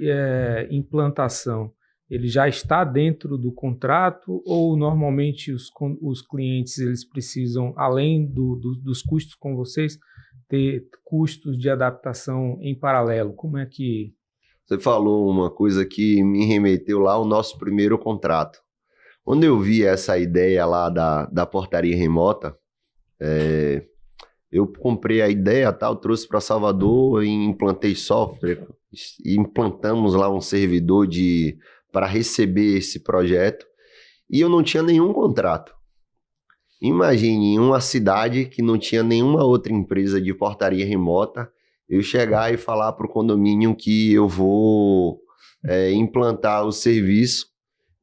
implantação, ele já está dentro do contrato ou normalmente os clientes eles precisam, além dos custos com vocês, ter custos de adaptação em paralelo? Como é que... Você falou uma coisa que me remeteu lá ao nosso primeiro contrato. Quando eu vi essa ideia lá da portaria remota, eu comprei a ideia, tal, trouxe para Salvador e implantei software, e implantamos lá um servidor para receber esse projeto, e eu não tinha nenhum contrato. Imagine, em uma cidade que não tinha nenhuma outra empresa de portaria remota, eu chegar e falar para o condomínio que eu vou implantar o serviço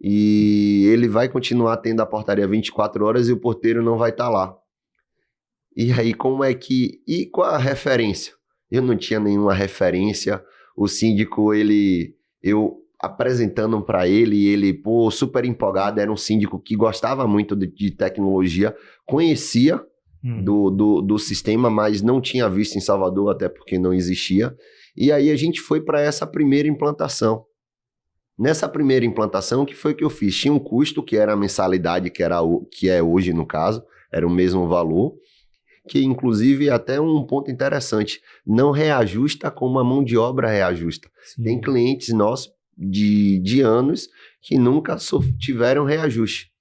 e ele vai continuar tendo a portaria 24 horas e o porteiro não vai estar lá. E aí, como é que... E qual a referência? Eu não tinha nenhuma referência. O síndico, eu apresentando para ele, pô, super empolgado, era um síndico que gostava muito de tecnologia, conhecia do sistema, mas não tinha visto em Salvador, até porque não existia. E aí a gente foi para essa primeira implantação. Nessa primeira implantação, o que foi que eu fiz? Tinha um custo, que era a mensalidade, que é hoje, no caso, era o mesmo valor, que inclusive é até um ponto interessante, não reajusta como a mão de obra reajusta. Sim. Tem clientes nossos de anos que nunca tiveram reajuste.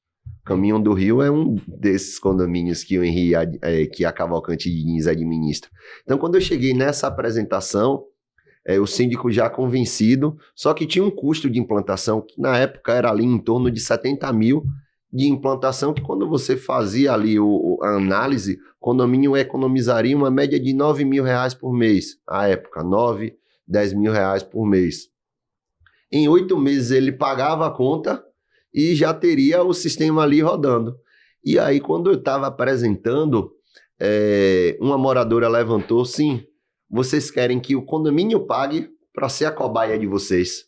Caminho do Rio é um desses condomínios que o Henri, que a Cavalcante Diniz administra. Então, quando eu cheguei nessa apresentação, o síndico já convencido, só que tinha um custo de implantação, que na época era ali em torno de 70 mil de implantação, que quando você fazia ali a análise, o condomínio economizaria uma média de 9 mil reais por mês, à época, 9, 10 mil reais por mês. Em 8 meses ele pagava a conta e já teria o sistema ali rodando. E aí, quando eu estava apresentando, uma moradora levantou, sim, vocês querem que o condomínio pague para ser a cobaia de vocês.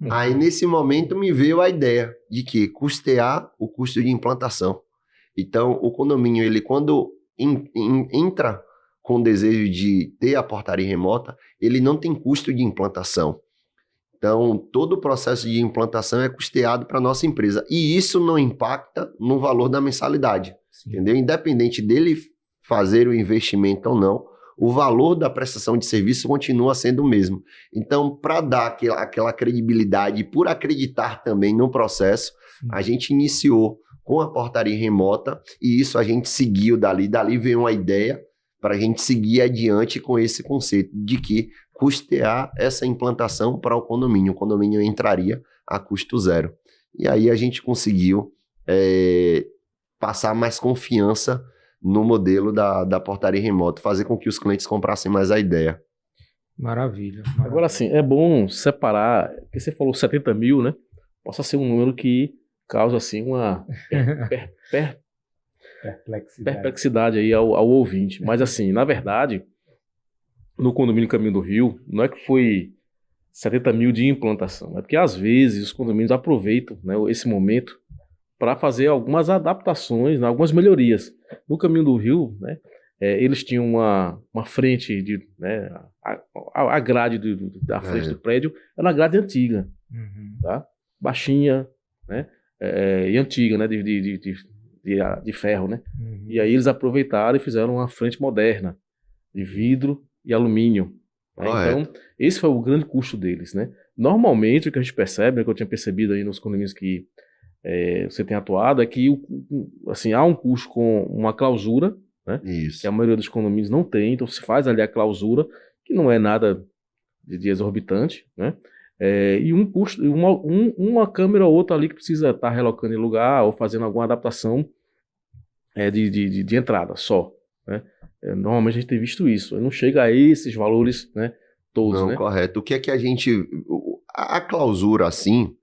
Aí, nesse momento, me veio a ideia de que custear o custo de implantação. Então, o condomínio, ele quando entra com o desejo de ter a portaria remota, ele não tem custo de implantação. Então, todo o processo de implantação é custeado para a nossa empresa. E isso não impacta no valor da mensalidade. Sim. Entendeu? Independente dele fazer o investimento ou não, o valor da prestação de serviço continua sendo o mesmo. Então, para dar aquela credibilidade, por acreditar também no processo, a gente iniciou com a portaria remota e isso a gente seguiu dali. Dali veio uma ideia para a gente seguir adiante com esse conceito de que custear essa implantação para o condomínio entraria a custo zero. E aí a gente conseguiu passar mais confiança no modelo da portaria remota, fazer com que os clientes comprassem mais a ideia. Maravilha. Agora, assim, é bom separar, porque você falou 70 mil, né? Possa ser um número que causa, assim, uma perplexidade aí ao ouvinte. Mas, assim, na verdade, no condomínio Caminho do Rio, não é que foi 70 mil de implantação, é porque, às vezes, os condomínios aproveitam, né, esse momento para fazer algumas adaptações, né, algumas melhorias. No Caminho do Rio, né, eles tinham uma frente, né, a grade da frente do prédio era uma grade antiga, tá? Baixinha, né, e antiga, né, de ferro, né? E aí eles aproveitaram e fizeram uma frente moderna, de vidro e alumínio. Né? Então, esse foi o grande custo deles, né? Normalmente, o que a gente percebe, né, que eu tinha percebido aí nos condomínios que você tem atuado, é que assim, há um custo com uma clausura, né? Isso. Que a maioria dos condomínios não tem, então você faz ali a clausura, que não é nada de exorbitante, né? E um custo, uma câmera ou outra ali que precisa estar relocando em lugar ou fazendo alguma adaptação de entrada só, né? Normalmente a gente tem visto isso, não chega a esses valores, né, todos, Não, né? correto. O que é que a gente... A clausura, assim,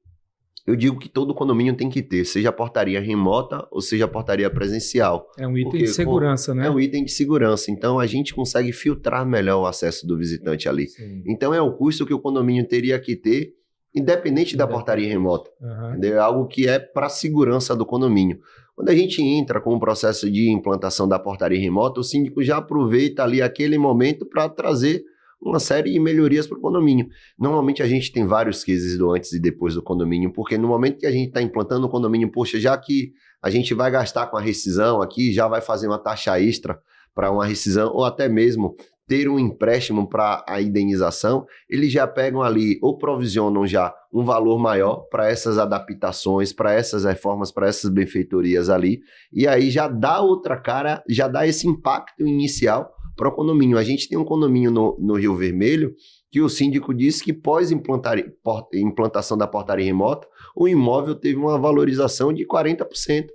eu digo que todo condomínio tem que ter, seja portaria remota ou seja portaria presencial. É um item Porque de segurança, é né? um item de segurança, então a gente consegue filtrar melhor o acesso do visitante ali. Sim. Então é o custo que o condomínio teria que ter, independente da portaria remota. Aham. Entendeu? É algo que é para a segurança do condomínio. Quando a gente entra com o processo de implantação da portaria remota, o síndico já aproveita ali aquele momento para trazer uma série de melhorias para o condomínio. Normalmente a gente tem vários cases do antes e depois do condomínio, porque no momento que a gente está implantando o condomínio, poxa, já que a gente vai gastar com a rescisão aqui, já vai fazer uma taxa extra para uma rescisão, ou até mesmo ter um empréstimo para a indenização, eles já pegam ali ou provisionam já um valor maior para essas adaptações, para essas reformas, para essas benfeitorias ali, e aí já dá outra cara, já dá esse impacto inicial para o condomínio. A gente tem um condomínio no Rio Vermelho que o síndico disse que pós-implantação da portaria remota, o imóvel teve uma valorização de 40%.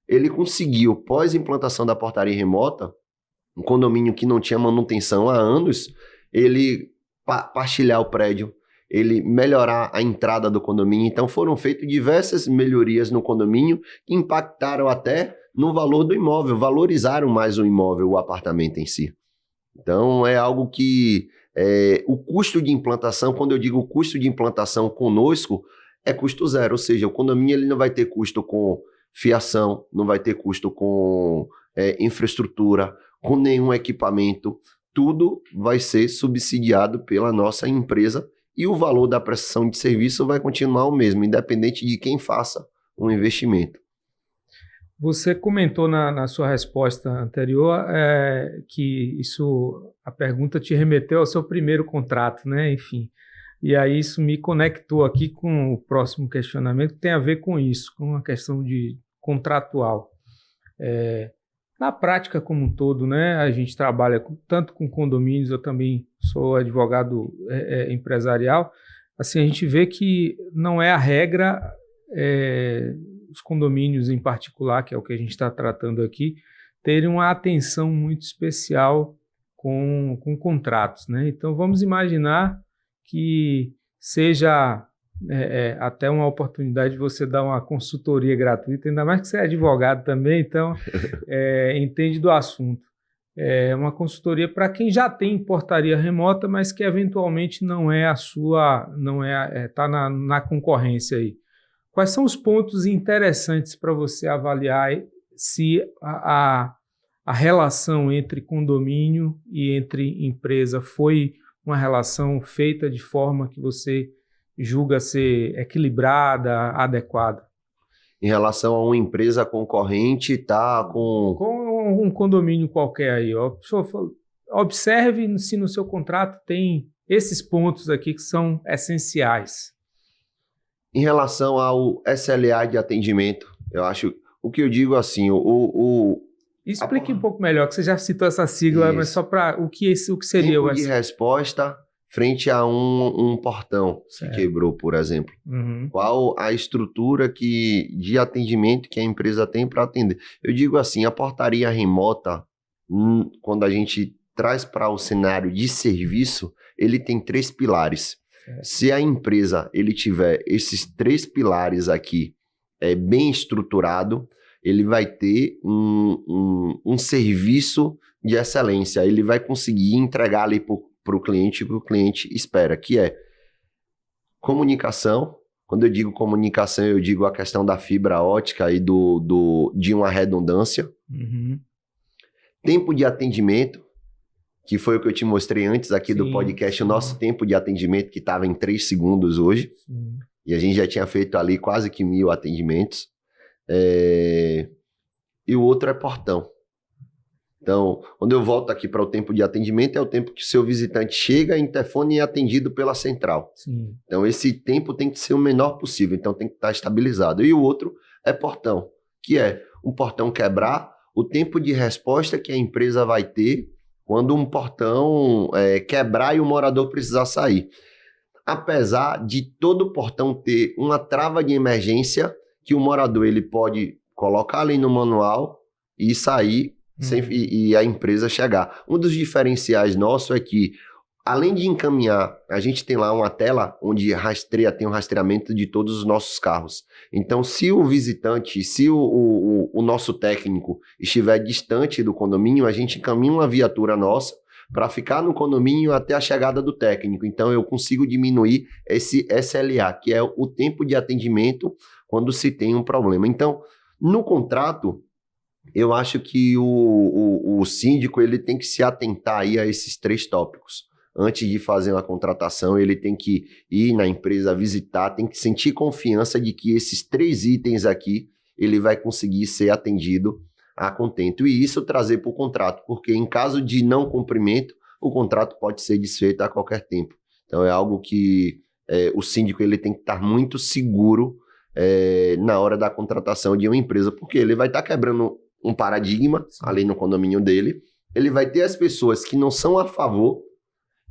Ele conseguiu, pós-implantação da portaria remota, um condomínio que não tinha manutenção há anos, ele partilhar o prédio, ele melhorar a entrada do condomínio. Então foram feitas diversas melhorias no condomínio que impactaram até no valor do imóvel, valorizaram mais o imóvel, o apartamento em si. Então é algo que o custo de implantação, quando eu digo custo de implantação conosco, é custo zero, ou seja, o condomínio ele não vai ter custo com fiação, não vai ter custo com infraestrutura, com nenhum equipamento, tudo vai ser subsidiado pela nossa empresa e o valor da prestação de serviço vai continuar o mesmo, independente de quem faça um investimento. Você comentou na sua resposta anterior que a pergunta te remeteu ao seu primeiro contrato, né? Enfim, e aí isso me conectou aqui com o próximo questionamento que tem a ver com isso, com a questão de contratual. Na prática como um todo, né? A gente trabalha tanto com condomínios, eu também sou advogado empresarial, assim, a gente vê que não é a regra, os condomínios em particular, que é o que a gente está tratando aqui, terem uma atenção muito especial com contratos, né? Então vamos imaginar que seja até uma oportunidade de você dar uma consultoria gratuita, ainda mais que você é advogado também, então entende do assunto. Uma consultoria para quem já tem portaria remota, mas que eventualmente não é a sua, está na concorrência aí. Quais são os pontos interessantes para você avaliar se a relação entre condomínio e entre empresa foi uma relação feita de forma que você julga ser equilibrada, adequada? Em relação a uma empresa concorrente, tá com um condomínio qualquer aí, ó. Observe se no seu contrato tem esses pontos aqui que são essenciais. Em relação ao SLA de atendimento, eu acho, o que eu digo assim, Explique um pouco melhor, que você já citou essa sigla, isso. Mas só para o que seria tempo o de resposta frente a um portão que quebrou, por exemplo. Uhum. Qual a estrutura de atendimento que a empresa tem para atender? Eu digo assim, a portaria remota, quando a gente traz para o cenário de serviço, ele tem 3 pilares. Se a empresa ele tiver esses 3 pilares aqui bem estruturado, ele vai ter um serviço de excelência. Ele vai conseguir entregar ali para o cliente o que o cliente espera, que é comunicação. Quando eu digo comunicação, eu digo a questão da fibra ótica e de uma redundância. Uhum. Tempo de atendimento, que foi o que eu te mostrei antes aqui do podcast, o nosso tempo de atendimento que estava em 3 segundos hoje. Sim. E a gente já tinha feito ali quase que 1000 atendimentos. E o outro é portão. Então, quando eu volto aqui para o tempo de atendimento, é o tempo que o seu visitante chega, interfone e é atendido pela central. Sim. Então, esse tempo tem que ser o menor possível, então tem que estar estabilizado. E o outro é portão, que é um portão quebrar, o tempo de resposta que a empresa vai ter quando um portão quebrar e o morador precisar sair. Apesar de todo portão ter uma trava de emergência, que o morador ele pode colocar ali no manual e sair e a empresa chegar. Um dos diferenciais nosso é que além de encaminhar, a gente tem lá uma tela onde tem um rastreamento de todos os nossos carros. Então, se o visitante, se o nosso técnico estiver distante do condomínio, a gente encaminha uma viatura nossa para ficar no condomínio até a chegada do técnico. Então, eu consigo diminuir esse SLA, que é o tempo de atendimento quando se tem um problema. Então, no contrato, eu acho que o síndico ele tem que se atentar aí a esses 3 tópicos. Antes de fazer uma contratação, ele tem que ir na empresa, visitar, tem que sentir confiança de que esses 3 itens aqui, ele vai conseguir ser atendido a contento. E isso trazer para o contrato, porque em caso de não cumprimento, o contrato pode ser desfeito a qualquer tempo. Então é algo que o síndico ele tem que estar muito seguro na hora da contratação de uma empresa, porque ele vai estar quebrando um paradigma ali no condomínio dele, ele vai ter as pessoas que não são a favor,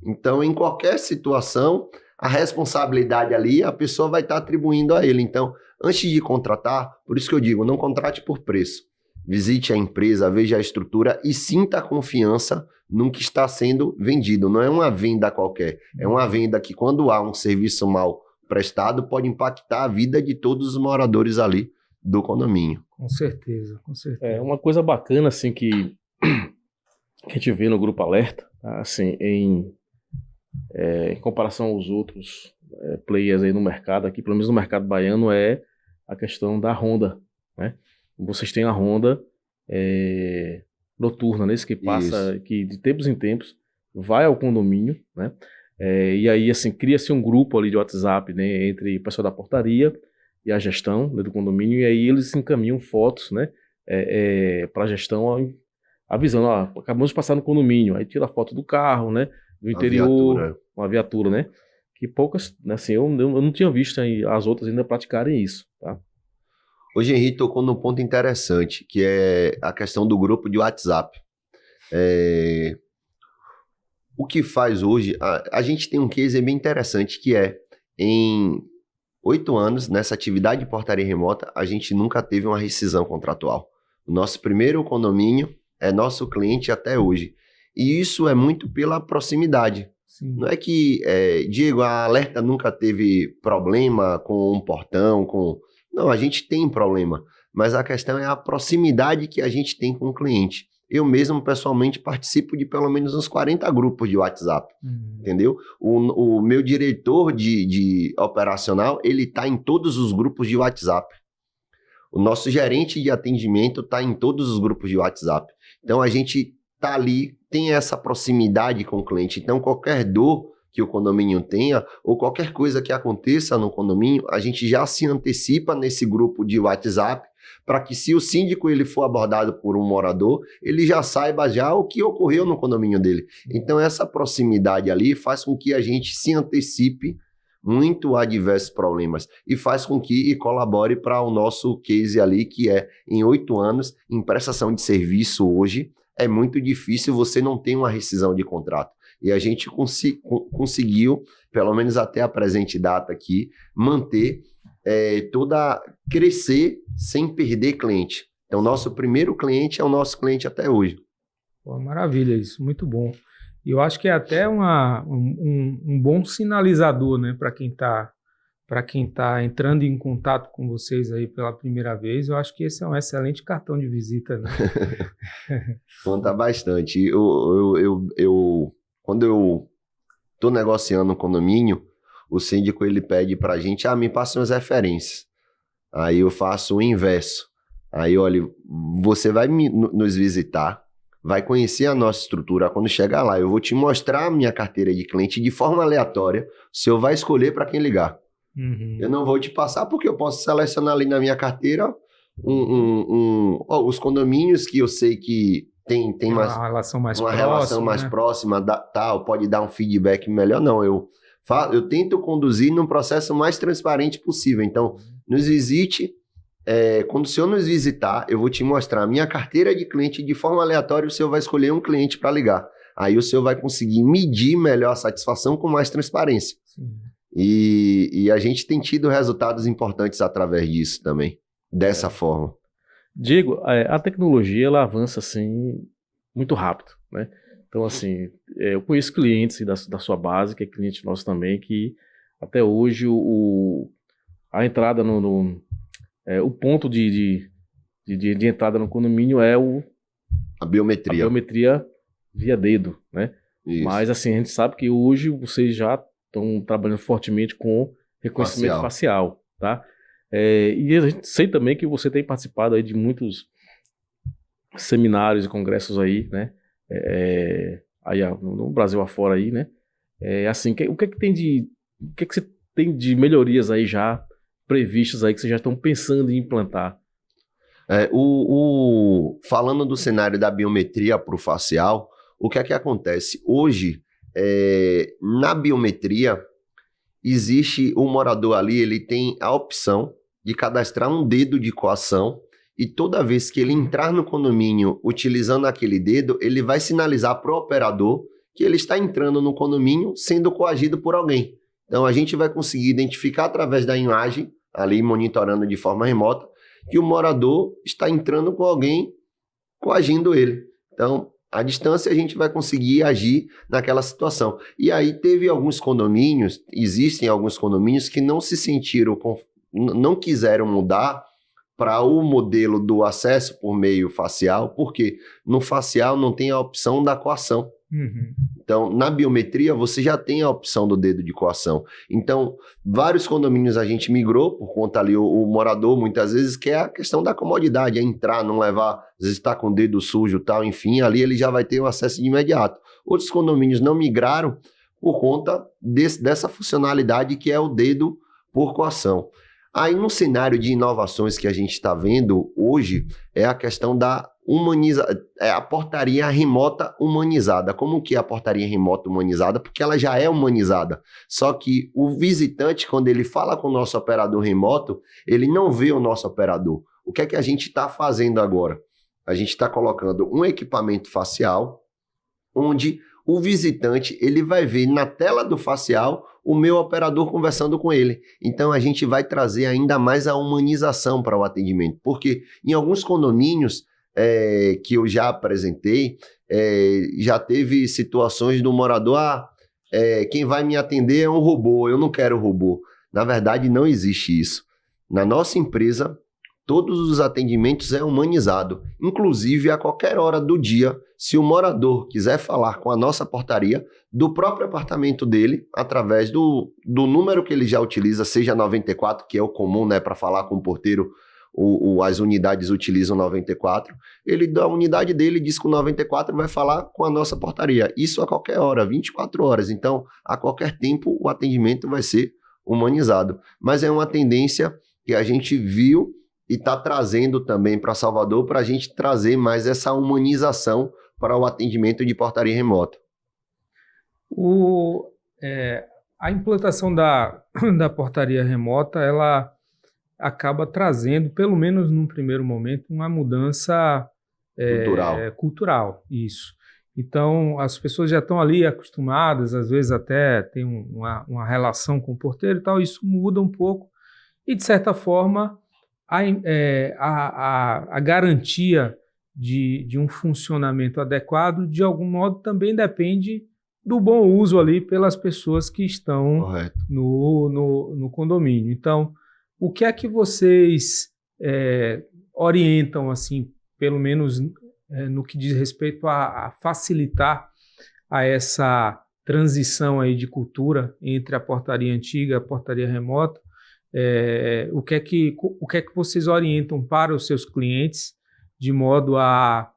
então em qualquer situação, a responsabilidade ali, a pessoa vai estar atribuindo a ele. Então, antes de contratar, por isso que eu digo, não contrate por preço. Visite a empresa, veja a estrutura e sinta a confiança no que está sendo vendido. Não é uma venda qualquer, é uma venda que quando há um serviço mal prestado, pode impactar a vida de todos os moradores ali do condomínio. Com certeza, com certeza. É uma coisa bacana, assim, que a gente vê no Grupo Alerta, assim, em comparação aos outros players aí no mercado, aqui, pelo menos no mercado baiano, é a questão da ronda, né? Vocês têm a ronda noturna, né? Que passa, que de tempos em tempos vai ao condomínio, né? E aí, assim, cria-se um grupo ali de WhatsApp, né, entre o pessoal da portaria e a gestão, né, do condomínio, e aí eles encaminham fotos, né, para a gestão, avisando, acabamos de passar no condomínio, aí tira a foto do carro, né, do interior, uma viatura, né, que poucas, né, assim, eu não tinha visto aí as outras ainda praticarem isso, tá? Hoje Henrique tocou num ponto interessante, que é a questão do grupo de WhatsApp. O que faz hoje, a gente tem um case bem interessante, que em 8 anos, nessa atividade de portaria remota, a gente nunca teve uma rescisão contratual. O nosso primeiro condomínio é nosso cliente até hoje. E isso é muito pela proximidade. Sim. Não é que, Diego, a Alerta nunca teve problema com um portão, Não, a gente tem problema, mas a questão é a proximidade que a gente tem com o cliente. Eu mesmo, pessoalmente, participo de pelo menos uns 40 grupos de WhatsApp, entendeu? O meu diretor de operacional, ele está em todos os grupos de WhatsApp. O nosso gerente de atendimento está em todos os grupos de WhatsApp. Então, a gente está ali, tem essa proximidade com o cliente. Então, qualquer dor que o condomínio tenha, ou qualquer coisa que aconteça no condomínio, a gente já se antecipa nesse grupo de WhatsApp, para que se o síndico ele for abordado por um morador, ele já saiba já o que ocorreu no condomínio dele. Então essa proximidade ali faz com que a gente se antecipe muito a diversos problemas e faz com que colabore para o nosso case ali, que em 8 anos, em prestação de serviço hoje, é muito difícil você não ter uma rescisão de contrato. E a gente conseguiu, pelo menos até a presente data aqui, manter crescer sem perder cliente. Então, nosso primeiro cliente é o nosso cliente até hoje. Pô, maravilha isso, muito bom. E eu acho que é até um bom sinalizador, né, para quem tá entrando em contato com vocês aí pela primeira vez. Eu acho que esse é um excelente cartão de visita, né? Conta bastante. Quando eu estou negociando um condomínio, o síndico ele pede para a gente, me passa umas referências. Aí eu faço o inverso. Aí, olha, você vai nos visitar, vai conhecer a nossa estrutura. Quando chegar lá, eu vou te mostrar a minha carteira de cliente de forma aleatória. O senhor vai escolher para quem ligar. Eu não vou te passar porque eu posso selecionar ali na minha carteira os condomínios que eu sei que tem uma relação mais próxima, pode dar um feedback melhor. Não, eu tento conduzir num processo mais transparente possível. Então, nos visite. Quando o senhor nos visitar, eu vou te mostrar a minha carteira de cliente de forma aleatória. O senhor vai escolher um cliente para ligar. Aí o senhor vai conseguir medir melhor a satisfação com mais transparência. E a gente tem tido resultados importantes através disso também, dessa forma. Diego, a tecnologia ela avança assim muito rápido, né? Então, assim, eu conheço clientes da sua base, que é cliente nosso também, que até hoje a entrada o ponto de entrada no condomínio é A a biometria. biometria via dedo, né? Isso. Mas, assim, a gente sabe que hoje vocês já estão trabalhando fortemente com reconhecimento facial, tá? E a gente sei também que você tem participado aí de muitos seminários e congressos aí, né? No Brasil afora aí, né? Assim, o que é que você tem de melhorias aí já previstas aí que vocês já estão pensando em implantar? Falando do cenário da biometria para o facial, o que é que acontece? Hoje, na biometria, existe o morador ali, ele tem a opção de cadastrar um dedo de coação e toda vez que ele entrar no condomínio utilizando aquele dedo, ele vai sinalizar para o operador que ele está entrando no condomínio sendo coagido por alguém. Então, a gente vai conseguir identificar através da imagem, ali monitorando de forma remota, que o morador está entrando com alguém coagindo ele. Então, à distância a gente vai conseguir agir naquela situação. E aí existem alguns condomínios que não se sentiram, não quiseram mudar para o modelo do acesso por meio facial, porque no facial não tem a opção da coação. Uhum. Então, na biometria, você já tem a opção do dedo de coação. Então, vários condomínios a gente migrou, por conta ali, o morador, muitas vezes, quer a questão da comodidade, é entrar, não levar, às vezes está com o dedo sujo e tal, enfim, ali ele já vai ter o acesso de imediato. Outros condomínios não migraram por conta dessa funcionalidade que é o dedo por coação. Aí, no cenário de inovações que a gente está vendo hoje, é a questão da a portaria remota humanizada. Como que é a portaria remota humanizada? Porque ela já é humanizada. Só que o visitante, quando ele fala com o nosso operador remoto, ele não vê o nosso operador. O que é que a gente está fazendo agora? A gente está colocando um equipamento facial, onde o visitante ele vai ver na tela do facial o meu operador conversando com ele. Então, a gente vai trazer ainda mais a humanização para o atendimento. Porque em alguns condomínios que eu já apresentei, já teve situações do morador, quem vai me atender é um robô, eu não quero robô. Na verdade, não existe isso. Na nossa empresa, todos os atendimentos é humanizado, inclusive a qualquer hora do dia, se o morador quiser falar com a nossa portaria, do próprio apartamento dele, através do número que ele já utiliza, seja 94, que é o comum, né, para falar com o porteiro, as unidades utilizam 94, ele da unidade dele diz que o 94 vai falar com a nossa portaria. Isso a qualquer hora, 24 horas. Então, a qualquer tempo, o atendimento vai ser humanizado. Mas é uma tendência que a gente viu e está trazendo também para Salvador para a gente trazer mais essa humanização para o atendimento de portaria remota. A implantação da portaria remota, ela acaba trazendo, pelo menos num primeiro momento, uma mudança cultural. Isso. Então, as pessoas já estão ali acostumadas, às vezes até tem uma relação com o porteiro e tal, isso muda um pouco e, de certa forma, a garantia de um funcionamento adequado, de algum modo, também depende do bom uso ali pelas pessoas que estão no condomínio. Então, o que é que vocês orientam, assim, pelo menos no que diz respeito a facilitar a essa transição aí de cultura entre a portaria antiga e a portaria remota? O que é que vocês orientam para os seus clientes de modo a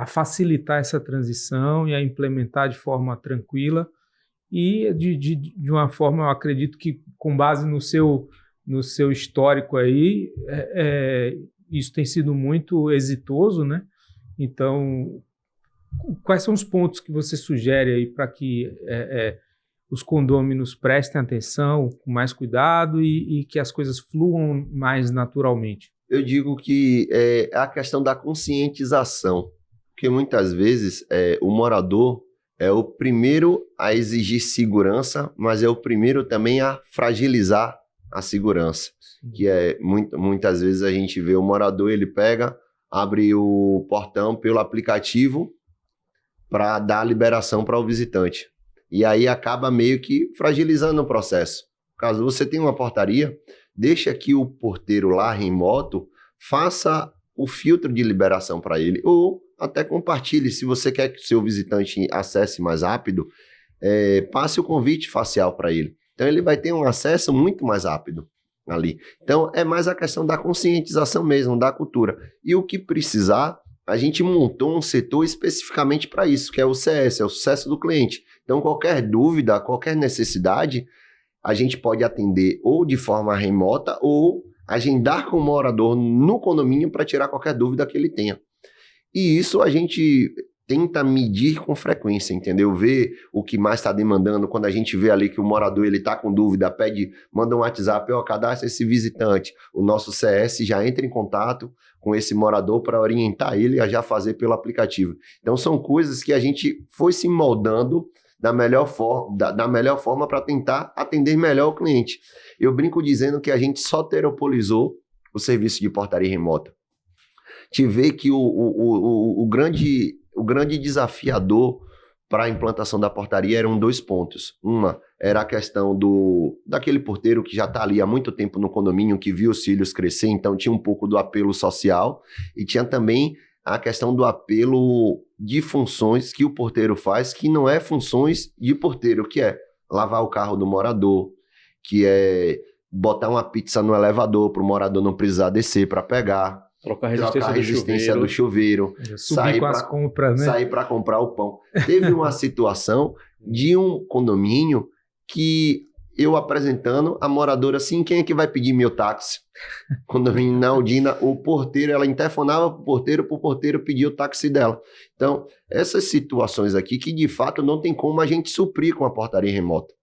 facilitar essa transição e a implementar de forma tranquila e de uma forma, eu acredito que com base no seu histórico aí, isso tem sido muito exitoso, né? Então, quais são os pontos que você sugere aí para que os condôminos prestem atenção com mais cuidado e que as coisas fluam mais naturalmente? Eu digo que é a questão da conscientização, porque muitas vezes o morador é o primeiro a exigir segurança, mas é o primeiro também a fragilizar a segurança. Sim. Que muitas vezes a gente vê o morador, ele pega, abre o portão pelo aplicativo para dar a liberação para o visitante. E aí acaba meio que fragilizando o processo. Caso você tenha uma portaria, deixa que o porteiro lá remoto faça o filtro de liberação para ele, ou até compartilhe. Se você quer que o seu visitante acesse mais rápido, passe o convite facial para ele. Então ele vai ter um acesso muito mais rápido ali. Então é mais a questão da conscientização mesmo, da cultura. E o que precisar, a gente montou um setor especificamente para isso, que é o CS, é o sucesso do cliente. Então qualquer dúvida, qualquer necessidade, a gente pode atender ou de forma remota ou agendar com o morador no condomínio para tirar qualquer dúvida que ele tenha. E isso a gente tenta medir com frequência, entendeu? Ver o que mais está demandando. Quando a gente vê ali que o morador ele está com dúvida, manda um WhatsApp, cadastra esse visitante. O nosso CS já entra em contato com esse morador para orientar ele a já fazer pelo aplicativo. Então são coisas que a gente foi se moldando da melhor forma para tentar atender melhor o cliente. Eu brinco dizendo que a gente só teropolizou o serviço de portaria remota. Te vê que o grande desafiador para a implantação da portaria eram 2 pontos. Uma era a questão daquele porteiro que já está ali há muito tempo no condomínio, que viu os filhos crescer, então tinha um pouco do apelo social, e tinha também a questão do apelo de funções que o porteiro faz, que não é funções de porteiro, que é lavar o carro do morador, que é botar uma pizza no elevador para o morador não precisar descer para pegar, trocar a resistência do chuveiro, sair com as compras, né? Sair para comprar o pão. Teve uma situação de um condomínio que eu apresentando a moradora assim, quem é que vai pedir meu táxi? Condomínio na Aldina, o porteiro, ela interfonava pro porteiro pedir o táxi dela. Então, essas situações aqui que de fato não tem como a gente suprir com a portaria remota.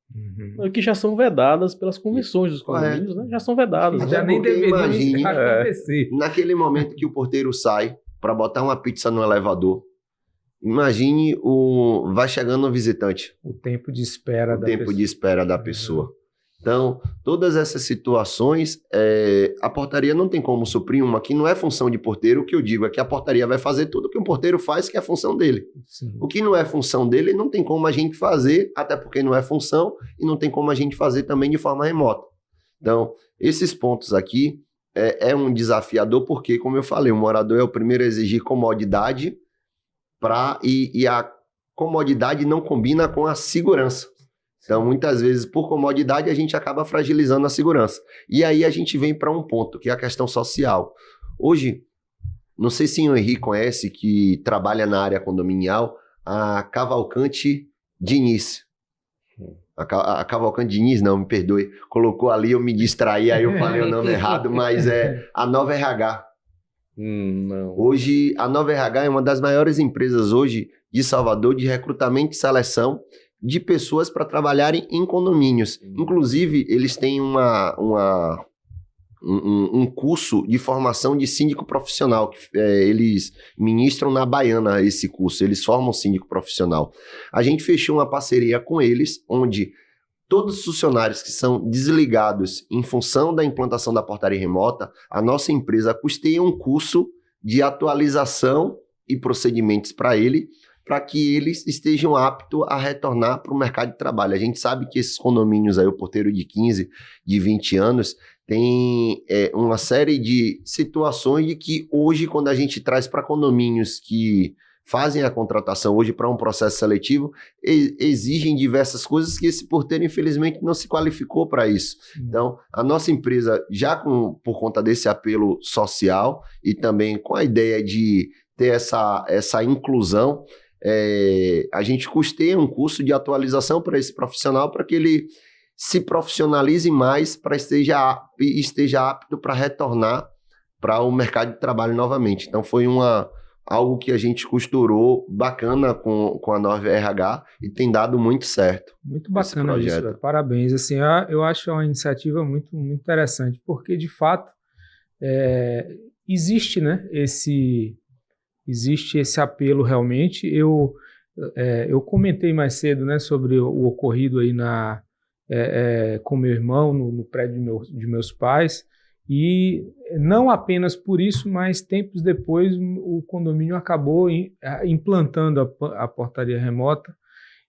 Que já são vedadas pelas convenções dos condomínios, né? Já são vedadas. Já nem deveria acontecer. Naquele momento que o porteiro sai para botar uma pizza no elevador, imagine vai chegando o visitante. O tempo de espera da pessoa. Então, todas essas situações, a portaria não tem como suprir uma que não é função de porteiro. O que eu digo é que a portaria vai fazer tudo o que um porteiro faz, que é a função dele. Sim. O que não é função dele, não tem como a gente fazer, até porque não é função, e não tem como a gente fazer também de forma remota. Então, esses pontos aqui é um desafiador, porque, como eu falei, o morador é o primeiro a exigir comodidade, e a comodidade não combina com a segurança. Então, muitas vezes, por comodidade, a gente acaba fragilizando a segurança. E aí a gente vem para um ponto, que é a questão social. Hoje, não sei se o Henrique conhece, que trabalha na área condominial, a Cavalcante Diniz. A Cavalcante Diniz, não, me perdoe. Colocou ali, eu me distraí, aí eu falei o nome errado, mas é a Nova RH. Não. Hoje, a Nova RH é uma das maiores empresas hoje de Salvador de recrutamento e seleção de pessoas para trabalharem em condomínios. Inclusive, eles têm um curso de formação de síndico profissional, que eles ministram na Baiana esse curso, eles formam síndico profissional. A gente fechou uma parceria com eles, onde todos os funcionários que são desligados em função da implantação da portaria remota, a nossa empresa custeia um curso de atualização e procedimentos para que eles estejam aptos a retornar para o mercado de trabalho. A gente sabe que esses condomínios aí, o porteiro de 15, de 20 anos, tem uma série de situações de que hoje, quando a gente traz para condomínios que fazem a contratação hoje para um processo seletivo, exigem diversas coisas que esse porteiro, infelizmente, não se qualificou para isso. Então, a nossa empresa, já por conta desse apelo social e também com a ideia de ter essa inclusão, a gente custeia um curso de atualização para esse profissional, para que ele se profissionalize mais, para esteja apto para retornar para o mercado de trabalho novamente. Então foi algo que a gente costurou bacana com a Nova RH e tem dado muito certo. Muito bacana isso, velho. Parabéns. Assim, eu acho uma iniciativa muito, muito interessante, porque de fato existe, né, existe esse apelo realmente. Eu comentei mais cedo, né, sobre o ocorrido aí com meu irmão no prédio de meus pais, E não apenas por isso, mas tempos depois o condomínio acabou implantando a portaria remota.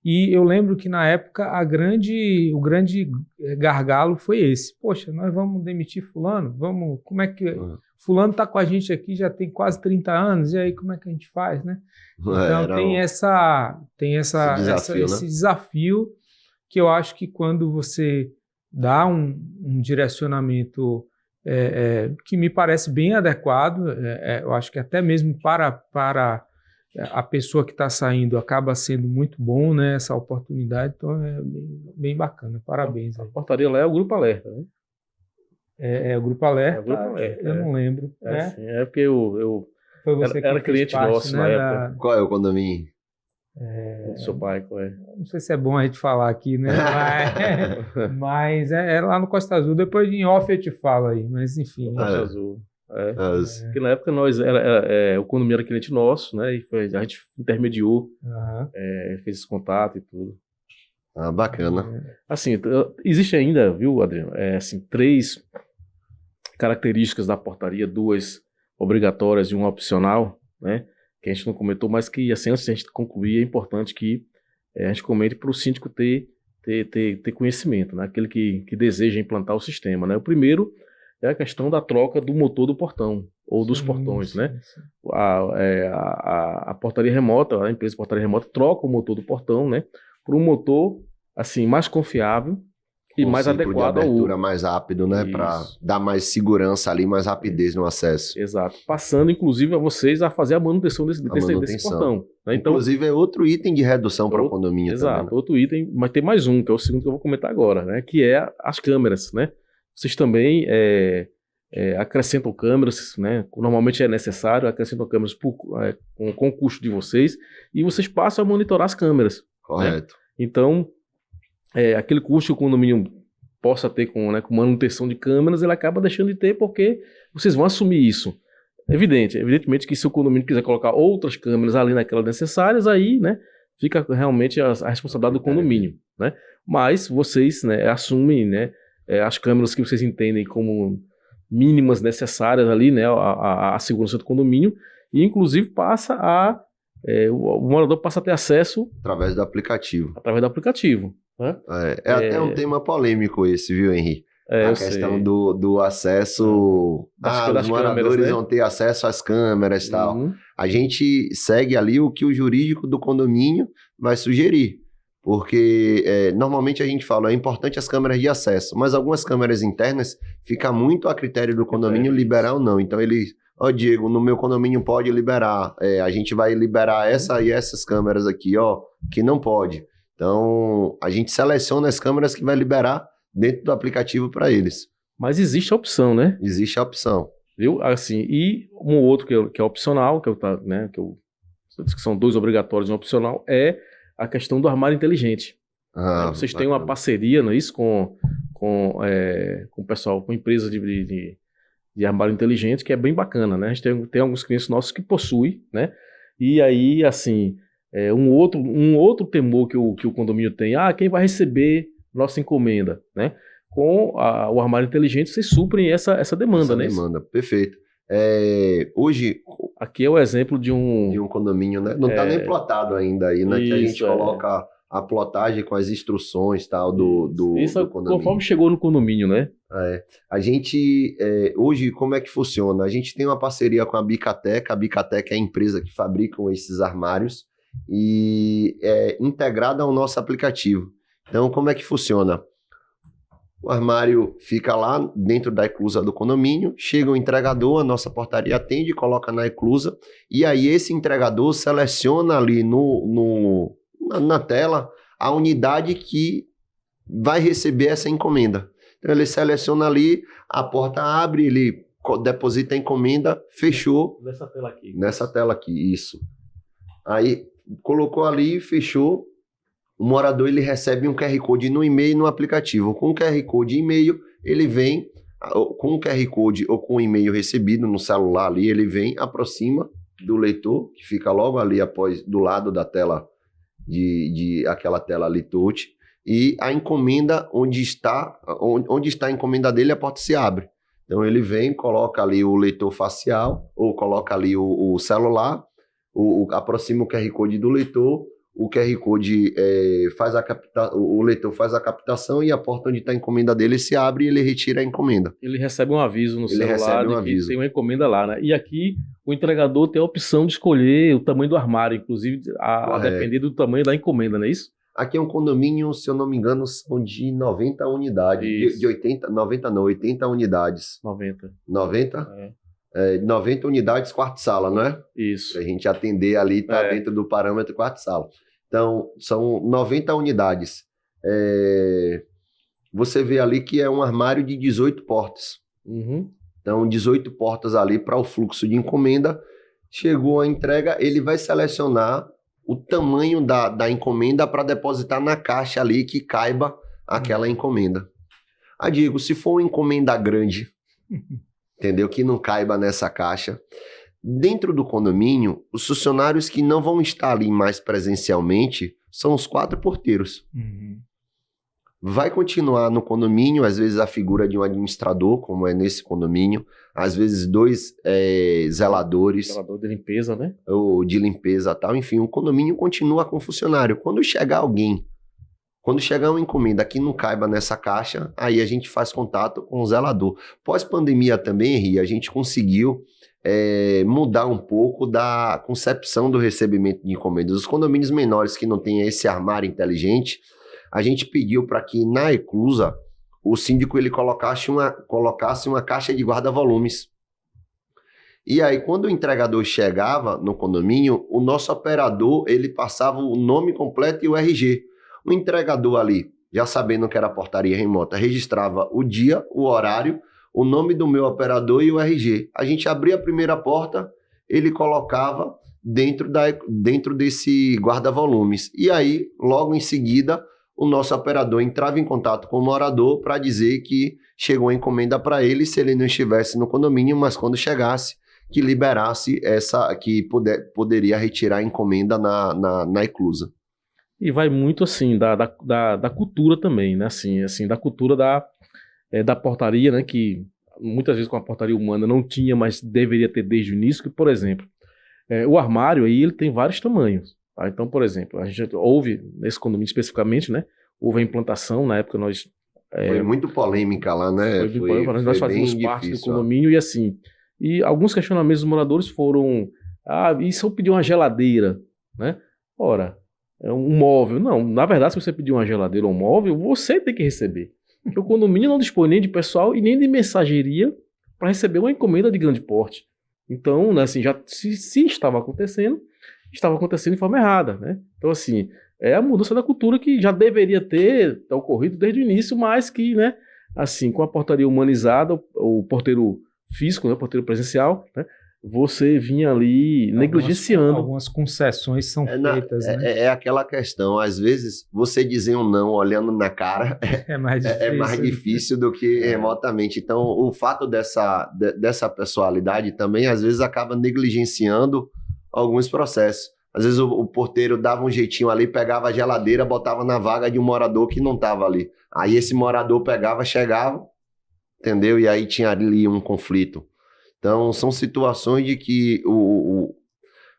E eu lembro que na época o grande gargalo foi esse. Poxa, nós vamos demitir fulano? Como é que... Fulano está com a gente aqui já tem quase 30 anos, e aí como é que a gente faz, né? Então esse desafio que eu acho que quando você dá um direcionamento que me parece bem adequado, eu acho que até mesmo para a pessoa que está saindo acaba sendo muito bom, né, essa oportunidade, então é bem bacana, parabéns. A portaria lá é o Grupo Alerta, né? É o Grupo Alerta, é o Grupo Alerta, eu não lembro. Sim, porque eu Foi você era cliente parte, nosso, né, na época. Qual é o condomínio? Do seu pai, qual é? Não sei se é bom a gente falar aqui, né? Mas é lá no Costa Azul, depois em off eu te falo aí, mas enfim. Costa Azul. Porque na época o condomínio era cliente nosso, né? E a gente intermediou, fez esse contato e tudo. Bacana. Assim, existe ainda, viu, Adriano? Assim, 3 características da portaria, 2 obrigatórias e 1 opcional, né? Que a gente não comentou, mas que, assim, antes de a gente concluir, é importante que a gente comente para o síndico ter conhecimento, né? Aquele que deseja implantar o sistema, né? O primeiro é a questão da troca do motor do portão, ou dos portões, né? Sim. A portaria remota, a empresa de portaria remota troca o motor do portão, né? Por um motor, assim, mais confiável e mais adequado de abertura ao mais rápido, né? Para dar mais segurança ali, mais rapidez no acesso. Exato. Passando, inclusive, a vocês a fazer a manutenção desse portão. Né? Então, inclusive, é outro item de redução para o condomínio também. Exato, outro item, mas tem mais um, que é o segundo que eu vou comentar agora, né? Que é as câmeras, né? Vocês também acrescentam câmeras, né? Normalmente é necessário, acrescentam câmeras com o custo de vocês, e vocês passam a monitorar as câmeras. Correto. Né? Então, aquele custo que o condomínio possa ter com manutenção de câmeras, ele acaba deixando de ter porque vocês vão assumir isso. Evidentemente que se o condomínio quiser colocar outras câmeras ali naquelas necessárias, aí, né, fica realmente a responsabilidade do condomínio, né? Mas vocês, né, assumem, né, as câmeras que vocês entendem como mínimas necessárias ali, né, a segurança do condomínio, e inclusive o morador passa a ter acesso através do aplicativo. Né? Até um tema polêmico esse, viu, Henrique? A questão do acesso. Os moradores, câmeras, né? Vão ter acesso às câmeras e tal. A gente segue ali o que o jurídico do condomínio vai sugerir. Porque normalmente a gente fala, é importante as câmeras de acesso, mas algumas câmeras internas fica muito a critério do condomínio liberar ou não. Então ele, Diego, no meu condomínio pode liberar, a gente vai liberar essa e essas câmeras aqui, que não pode. Então a gente seleciona as câmeras que vai liberar dentro do aplicativo para eles. Mas existe a opção, né? Existe a opção. Viu? Assim, e um outro que é opcional, que são 2 obrigatórios e um opcional, é a questão do armário inteligente. Vocês têm uma parceria, não é isso, com o pessoal, com a empresa de armário inteligente, que é bem bacana, né? A gente tem alguns clientes nossos que possuem, né? E aí, assim, um outro temor que o condomínio tem, quem vai receber nossa encomenda, né? Com o armário inteligente, vocês suprem essa demanda, né? Demanda, perfeito. Hoje... Aqui é o exemplo de um condomínio, né? Não está nem plotado ainda aí, né? Que a gente coloca a plotagem com as instruções tal do condomínio. Conforme chegou no condomínio, né? A gente, hoje, como é que funciona? A gente tem uma parceria com a Bicateca. A Bicateca é a empresa que fabrica esses armários e é integrada ao nosso aplicativo. Então, como é que funciona? O armário fica lá dentro da eclusa do condomínio, chega o entregador, a nossa portaria atende, coloca na eclusa, e aí esse entregador seleciona ali na tela a unidade que vai receber essa encomenda. Então ele seleciona ali, a porta abre, ele deposita a encomenda, fechou. Nessa tela aqui, isso. Aí colocou ali, fechou. O morador ele recebe um QR Code no e-mail e no aplicativo. Com o QR Code e e-mail, ele vem, com o QR Code ou com o e-mail recebido no celular ali, ele vem, aproxima do leitor, que fica logo ali do lado da tela, aquela tela ali touch, e a encomenda, onde está a encomenda dele, a porta se abre. Então ele vem, coloca ali o leitor facial, ou coloca ali o celular, aproxima o QR Code do leitor, o QR Code o leitor faz a captação e a porta onde está a encomenda dele se abre e ele retira a encomenda. Ele recebe um aviso no Ele celular recebe um de que aviso. tem uma encomenda lá, né? E aqui o entregador tem a opção de escolher o tamanho do armário, inclusive a depender do tamanho da encomenda, não é isso? Aqui é um condomínio, se eu não me engano, são de 90 unidades. De 80, 90 não, 80 unidades. 90. 90? 90 unidades, quarto-sala, não é? Isso. Pra gente atender ali, tá dentro do parâmetro quarto-sala. Então, são 90 unidades. Você vê ali que é um armário de 18 portas. Uhum. Então, 18 portas ali para o fluxo de encomenda. Chegou a entrega, ele vai selecionar o tamanho da encomenda para depositar na caixa ali que caiba aquela encomenda. Diego, se for uma encomenda grande, entendeu? Que não caiba nessa caixa. Dentro do condomínio, os funcionários que não vão estar ali mais presencialmente são os 4 porteiros. Vai continuar no condomínio, às vezes a figura de um administrador, como é nesse condomínio, às vezes 2 zeladores. Zelador de limpeza, né? Ou de limpeza e tal. Enfim, o condomínio continua com funcionário. Quando chegar uma encomenda que não caiba nessa caixa, aí a gente faz contato com o zelador. Pós-pandemia também, Henri, a gente conseguiu mudar um pouco da concepção do recebimento de encomendas. Os condomínios menores que não têm esse armário inteligente, a gente pediu para que na eclusa o síndico ele colocasse uma caixa de guarda-volumes. E aí, quando o entregador chegava no condomínio, o nosso operador ele passava o nome completo e o RG. O entregador ali, já sabendo que era portaria remota, registrava o dia, o horário, o nome do meu operador e o RG. A gente abria a primeira porta, ele colocava dentro desse guarda-volumes. E aí, logo em seguida, o nosso operador entrava em contato com o morador para dizer que chegou a encomenda para ele, se ele não estivesse no condomínio, mas quando chegasse, que liberasse que poderia retirar a encomenda na eclusa. E vai muito assim, da cultura também, né? Assim, da cultura da portaria, né? Que muitas vezes com a portaria humana não tinha, mas deveria ter desde o início, que, por exemplo, o armário aí ele tem vários tamanhos. Tá? Então, por exemplo, a gente houve, nesse condomínio especificamente, né? Houve a implantação, na época nós... foi muito polêmica lá, né? Nós fazíamos parte do condomínio e assim... E alguns questionamentos dos moradores foram... e se eu pedir uma geladeira, né? Ora, um móvel. Não, na verdade, se você pedir uma geladeira ou um móvel, você tem que receber. Porque o condomínio não dispõe nem de pessoal e nem de mensageria para receber uma encomenda de grande porte. Então, né, assim, se estava acontecendo de forma errada, né? Então, assim, é a mudança da cultura que já deveria ter ocorrido desde o início, mas que, né, assim, com a portaria humanizada, o porteiro físico, né, o porteiro presencial, né, você vinha ali negligenciando. Algumas concessões são feitas, né? É aquela questão, às vezes, você dizer um não olhando na cara é mais difícil do que remotamente. Então, o fato dessa pessoalidade também, às vezes, acaba negligenciando alguns processos. Às vezes, o porteiro dava um jeitinho ali, pegava a geladeira, botava na vaga de um morador que não estava ali. Aí, esse morador pegava, chegava, entendeu? E aí tinha ali um conflito. Então, são situações de que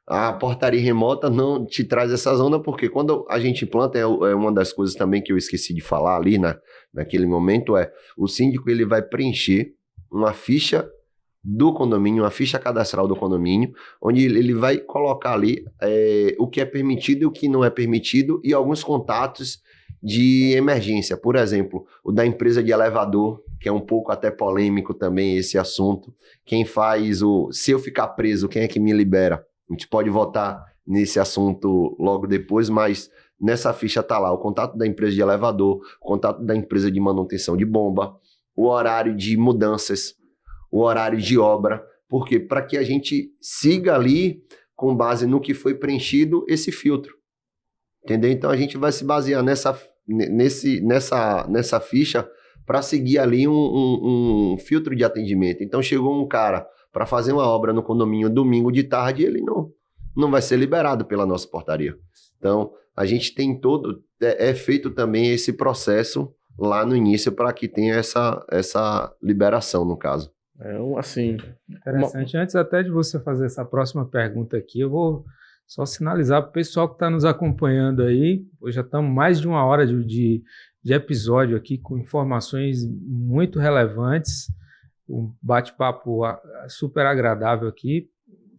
a portaria remota não te traz essa zona, porque quando a gente implanta, é uma das coisas também que eu esqueci de falar ali naquele momento, o síndico ele vai preencher uma ficha do condomínio, uma ficha cadastral do condomínio, onde ele vai colocar ali o que é permitido e o que não é permitido e alguns contatos de emergência. Por exemplo, o da empresa de elevador, que é um pouco até polêmico também esse assunto. Quem faz se eu ficar preso, quem é que me libera? A gente pode votar nesse assunto logo depois, mas nessa ficha tá lá o contato da empresa de elevador, o contato da empresa de manutenção de bomba, o horário de mudanças, o horário de obra. Por quê? Para que a gente siga ali, com base no que foi preenchido, esse filtro. Entendeu? Então a gente vai se basear nessa ficha para seguir ali um filtro de atendimento. Então chegou um cara para fazer uma obra no condomínio domingo de tarde, ele não vai ser liberado pela nossa portaria. Então a gente tem feito também esse processo lá no início para que tenha essa liberação, no caso. Assim... Interessante. Antes até de você fazer essa próxima pergunta aqui, eu vou só sinalizar para o pessoal que está nos acompanhando aí. Hoje já estamos mais de 1 hora de episódio aqui com informações muito relevantes. Um bate-papo super agradável aqui.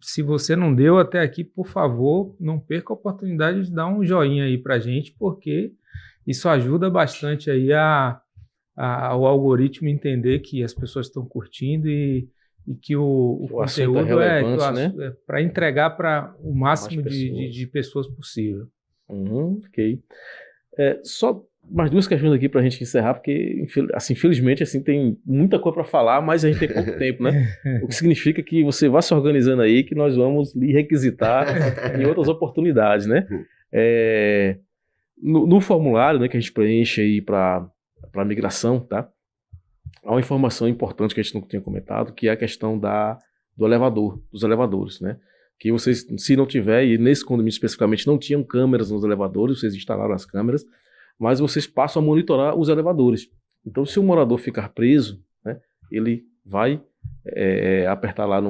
Se você não deu até aqui, por favor, não perca a oportunidade de dar um joinha aí para a gente, porque isso ajuda bastante aí o algoritmo entender que as pessoas estão curtindo e que o conteúdo é relevante, né? É para entregar para o máximo de pessoas possível. Ok. Só mais 2 questões aqui para a gente encerrar, porque, assim, infelizmente, assim, tem muita coisa para falar, mas a gente tem pouco tempo, né? O que significa que você vai se organizando aí, que nós vamos lhe requisitar em outras oportunidades, né? No formulário, né, que a gente preenche aí para migração, tá? Há uma informação importante que a gente não tinha comentado, que é a questão do elevador, dos elevadores, né? Que vocês, se não tiver, e nesse condomínio especificamente não tinham câmeras nos elevadores, vocês instalaram as câmeras, mas vocês passam a monitorar os elevadores. Então, se o morador ficar preso, né, ele vai apertar lá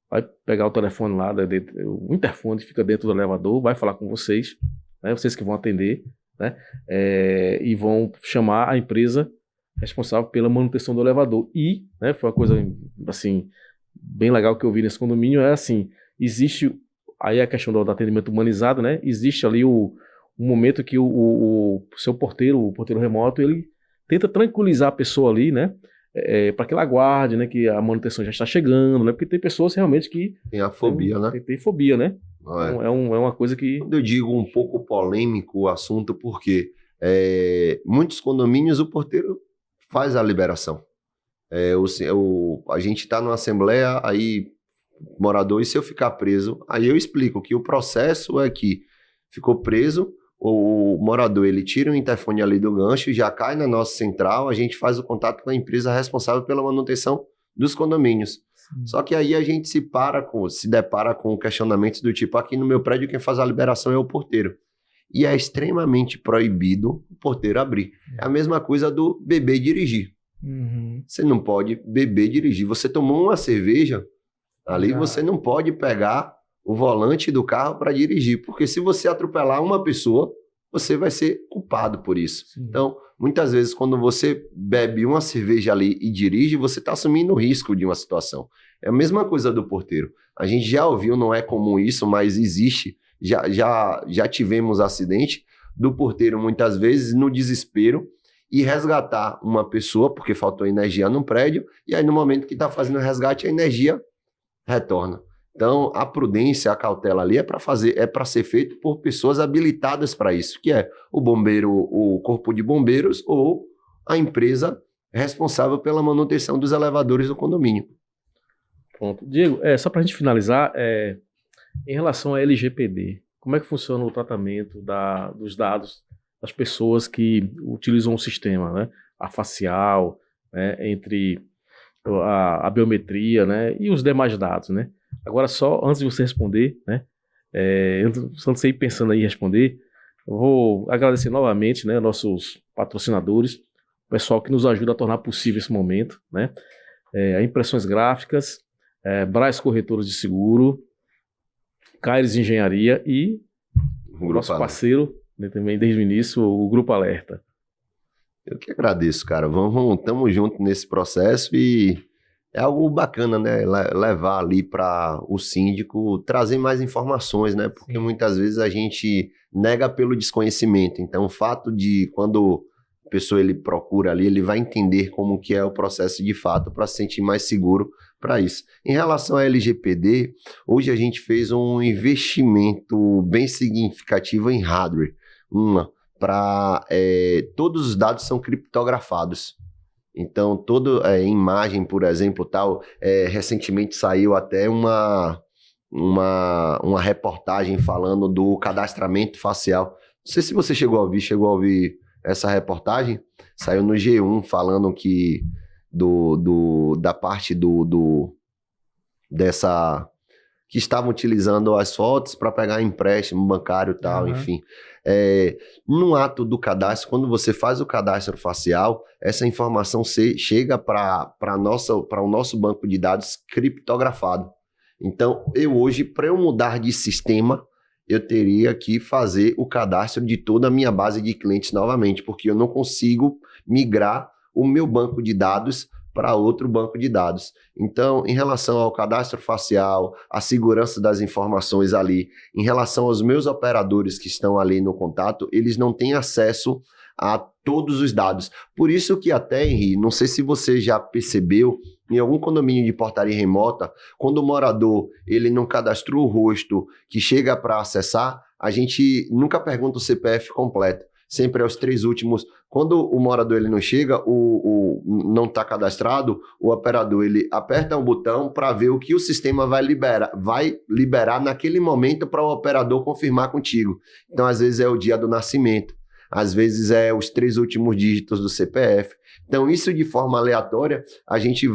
vai pegar o telefone lá, o interfone fica dentro do elevador, vai falar com vocês, né, vocês que vão atender, né, e vão chamar a empresa responsável pela manutenção do elevador. E, né, foi uma coisa, assim, bem legal que eu vi nesse condomínio, assim, existe aí a questão do atendimento humanizado, né, existe ali um momento que o seu porteiro, o porteiro remoto, ele tenta tranquilizar a pessoa ali, né, para que ela aguarde, né, que a manutenção já está chegando, né, porque tem pessoas realmente que... Tem a fobia, né? Tem fobia, né? Então, é uma coisa que... Quando eu digo um pouco polêmico o assunto, porque muitos condomínios o porteiro faz a liberação. A gente está numa assembleia, aí morador, e se eu ficar preso, aí eu explico que o processo é que ficou preso, o morador, ele tira o interfone ali do gancho, já cai na nossa central, a gente faz o contato com a empresa responsável pela manutenção dos condomínios. Sim. Só que aí a gente se depara com questionamentos do tipo, aqui no meu prédio quem faz a liberação é o porteiro. E é extremamente proibido o porteiro abrir. É a mesma coisa do beber e dirigir. Você não pode beber e dirigir. Você tomou uma cerveja, ali você não pode pegar o volante do carro para dirigir, porque se você atropelar uma pessoa, você vai ser culpado por isso. Sim. Então, muitas vezes, quando você bebe uma cerveja ali e dirige, você está assumindo o risco de uma situação. É a mesma coisa do porteiro. A gente já ouviu, não é comum isso, mas existe. Já tivemos acidente do porteiro, muitas vezes, no desespero, e resgatar uma pessoa, porque faltou energia no prédio, e aí no momento que está fazendo o resgate, a energia retorna. Então, a prudência, a cautela ali é para ser feito por pessoas habilitadas para isso, que é o bombeiro, o corpo de bombeiros ou a empresa responsável pela manutenção dos elevadores do condomínio. Pronto. Diego, só para a gente finalizar, em relação à LGPD, como é que funciona o tratamento dos dados das pessoas que utilizam o sistema, né? A facial, né? Entre a biometria, né? E os demais dados, né? Agora, só antes de você responder, né? Antes de você ir pensando aí em responder, eu vou agradecer novamente, né, nossos patrocinadores, o pessoal que nos ajuda a tornar possível esse momento, né? A Impressões Gráficas, Braz Corretores de Seguro, Caires Engenharia e o nosso parceiro, né, também desde o início, o Grupo Alerta. Eu que agradeço, cara. Estamos juntos nesse processo e é algo bacana, né? Levar ali para o síndico, trazer mais informações, né? Porque muitas vezes a gente nega pelo desconhecimento. Então, o fato de quando a pessoa ele procura ali, ele vai entender como que é o processo de fato para se sentir mais seguro para isso. Em relação à LGPD, hoje a gente fez um investimento bem significativo em hardware. Todos os dados são criptografados. Então, toda imagem, por exemplo, recentemente saiu até uma reportagem falando do cadastramento facial. Não sei se você chegou a ouvir essa reportagem. Saiu no G1 falando que da parte dessa que estavam utilizando as fotos para pegar empréstimo bancário e tal, enfim. No ato do cadastro, quando você faz o cadastro facial, essa informação chega para o nosso banco de dados criptografado. Então, hoje, para eu mudar de sistema, eu teria que fazer o cadastro de toda a minha base de clientes novamente, porque eu não consigo migrar o meu banco de dados para outro banco de dados. Então, em relação ao cadastro facial, a segurança das informações ali, em relação aos meus operadores que estão ali no contato, eles não têm acesso a todos os dados. Por isso que até, Henri, não sei se você já percebeu, em algum condomínio de portaria remota, quando o morador ele não cadastrou o rosto que chega para acessar, a gente nunca pergunta o CPF completo. Sempre é os 3 últimos. Quando o morador ele não chega, não está cadastrado, o operador ele aperta um botão para ver o que o sistema vai liberar naquele momento para o operador confirmar contigo. Então, às vezes é o dia do nascimento, às vezes é os 3 últimos dígitos do CPF. Então, isso de forma aleatória, a gente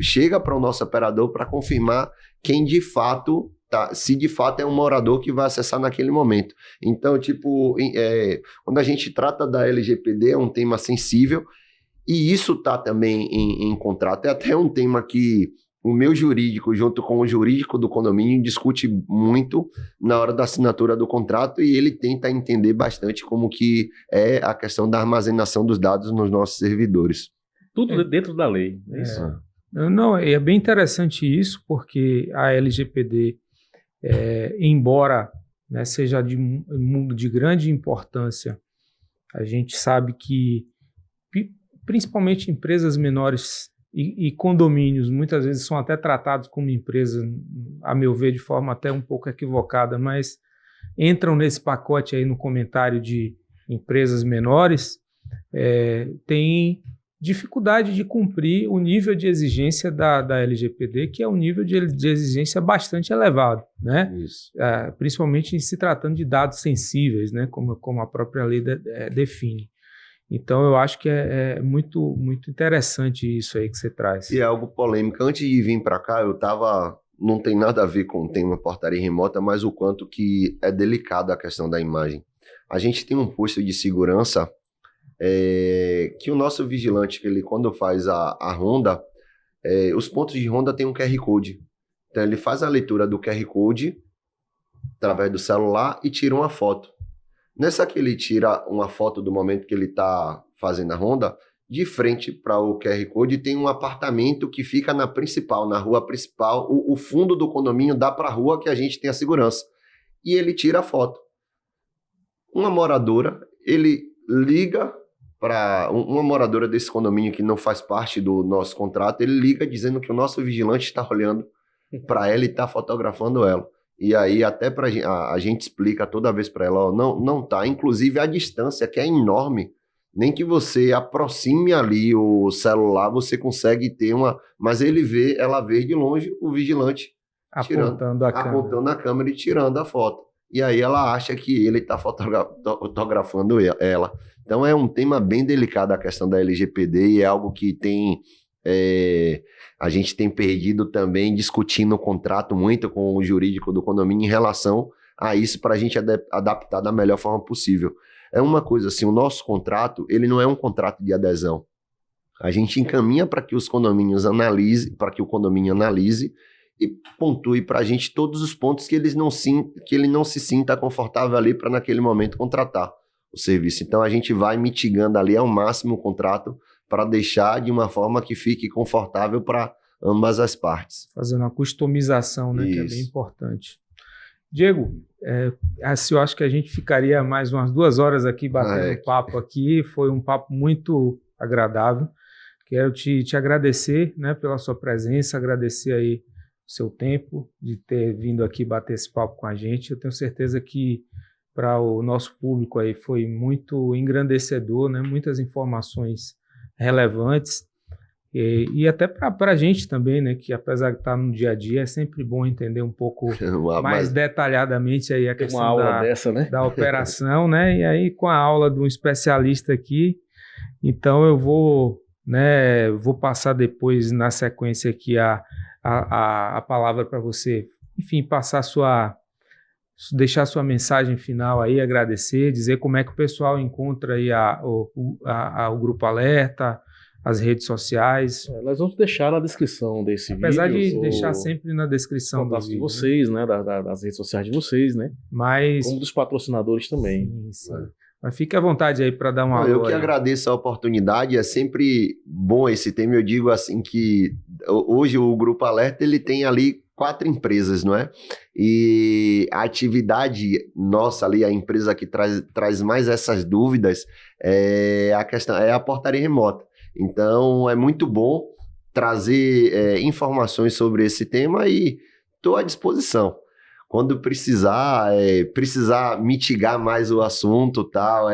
chega para o nosso operador para confirmar quem de fato... se de fato é um morador que vai acessar naquele momento. Então, quando a gente trata da LGPD, é um tema sensível, e isso está também em contrato. É até um tema que o meu jurídico, junto com o jurídico do condomínio, discute muito na hora da assinatura do contrato, e ele tenta entender bastante como que é a questão da armazenação dos dados nos nossos servidores. Tudo dentro da lei, é isso? Não, é bem interessante isso, porque a LGPD, embora, né, seja de grande importância, a gente sabe que principalmente empresas menores e condomínios muitas vezes são até tratados como empresas, a meu ver, de forma até um pouco equivocada, mas entram nesse pacote aí no comentário de empresas menores, tem dificuldade de cumprir o nível de exigência da LGPD, que é um nível de exigência bastante elevado, né? Isso. Principalmente em se tratando de dados sensíveis, né? Como a própria lei define. Então, eu acho que é muito, muito interessante isso aí que você traz. E é algo polêmico. Antes de vir para cá, não tem nada a ver com o tema portaria remota, mas o quanto que é delicado a questão da imagem. A gente tem um posto de segurança que o nosso vigilante, que ele quando faz a ronda, os pontos de ronda tem um QR Code. Então ele faz a leitura do QR Code através do celular e tira uma foto. Nessa que ele tira uma foto do momento que ele está fazendo a ronda, de frente para o QR Code tem um apartamento que fica na rua principal, o fundo do condomínio dá para a rua que a gente tem a segurança. E ele tira a foto. Uma moradora, ele liga para uma moradora desse condomínio que não faz parte do nosso contrato, ele liga dizendo que o nosso vigilante está olhando para ela e está fotografando ela. E aí até a gente explica toda vez para ela, não tá. Inclusive a distância que é enorme, nem que você aproxime ali o celular, você consegue ter mas ela vê de longe o vigilante apontando a câmera e tirando a foto. E aí ela acha que ele está fotografando ela. Então é um tema bem delicado a questão da LGPD e é algo que a gente tem perdido também discutindo o contrato muito com o jurídico do condomínio em relação a isso para a gente adaptar da melhor forma possível. É uma coisa assim, o nosso contrato, ele não é um contrato de adesão. A gente encaminha para que os condomínios para que o condomínio analise e pontue para a gente todos os pontos que ele não se sinta confortável ali para naquele momento contratar o serviço. Então a gente vai mitigando ali ao máximo o contrato para deixar de uma forma que fique confortável para ambas as partes. Fazendo uma customização, né, que é bem importante. Diego, eu acho que a gente ficaria mais umas 2 horas aqui batendo papo aqui, foi um papo muito agradável. Quero te agradecer, né, pela sua presença, agradecer aí o seu tempo de ter vindo aqui bater esse papo com a gente. Eu tenho certeza que para o nosso público aí foi muito engrandecedor, né, muitas informações relevantes e até para a gente também, né, que apesar de estar no dia a dia, é sempre bom entender um pouco mais detalhadamente aí a questão da operação, né, e aí com a aula de um especialista aqui, então eu vou passar depois na sequência aqui a palavra para você enfim, deixar sua mensagem final aí, agradecer, dizer como é que o pessoal encontra aí o Grupo Alerta, as redes sociais. Nós vamos deixar na descrição desse Apesar vídeo. Apesar de deixar sempre na descrição do vídeo. De vocês, né? Das redes sociais de vocês, né? Mas... como dos patrocinadores também. Sim, sim. Mas fique à vontade aí para dar uma Eu que agradeço a oportunidade, é sempre bom esse tema. Eu digo assim que hoje o Grupo Alerta ele tem ali 4 empresas, não é? E a atividade nossa ali, a empresa que traz mais essas dúvidas é a portaria remota. Então é muito bom trazer informações sobre esse tema e estou à disposição. Quando precisar mitigar mais o assunto, tal,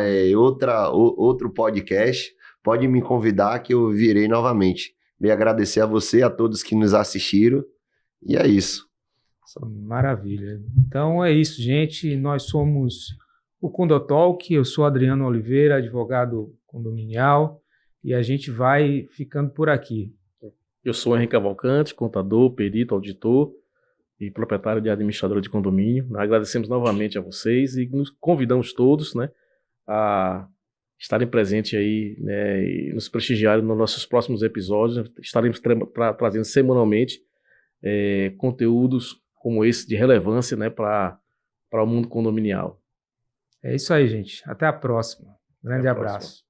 outro podcast, pode me convidar que eu virei novamente. E agradecer a você, a todos que nos assistiram, e é isso. Maravilha. Então é isso, gente. Nós somos o Condotalk, eu sou Adriano Oliveira, advogado condominial, e a gente vai ficando por aqui. Eu sou Henrique Cavalcante, contador, perito, auditor e proprietário de administradora de condomínio. Nós agradecemos novamente a vocês e nos convidamos todos, né, a estarem presentes aí, né, e nos prestigiarem nos nossos próximos episódios. Estaremos trazendo semanalmente conteúdos como esse de relevância, né, para o mundo condominial. É isso aí, gente. Até a próxima. Grande abraço.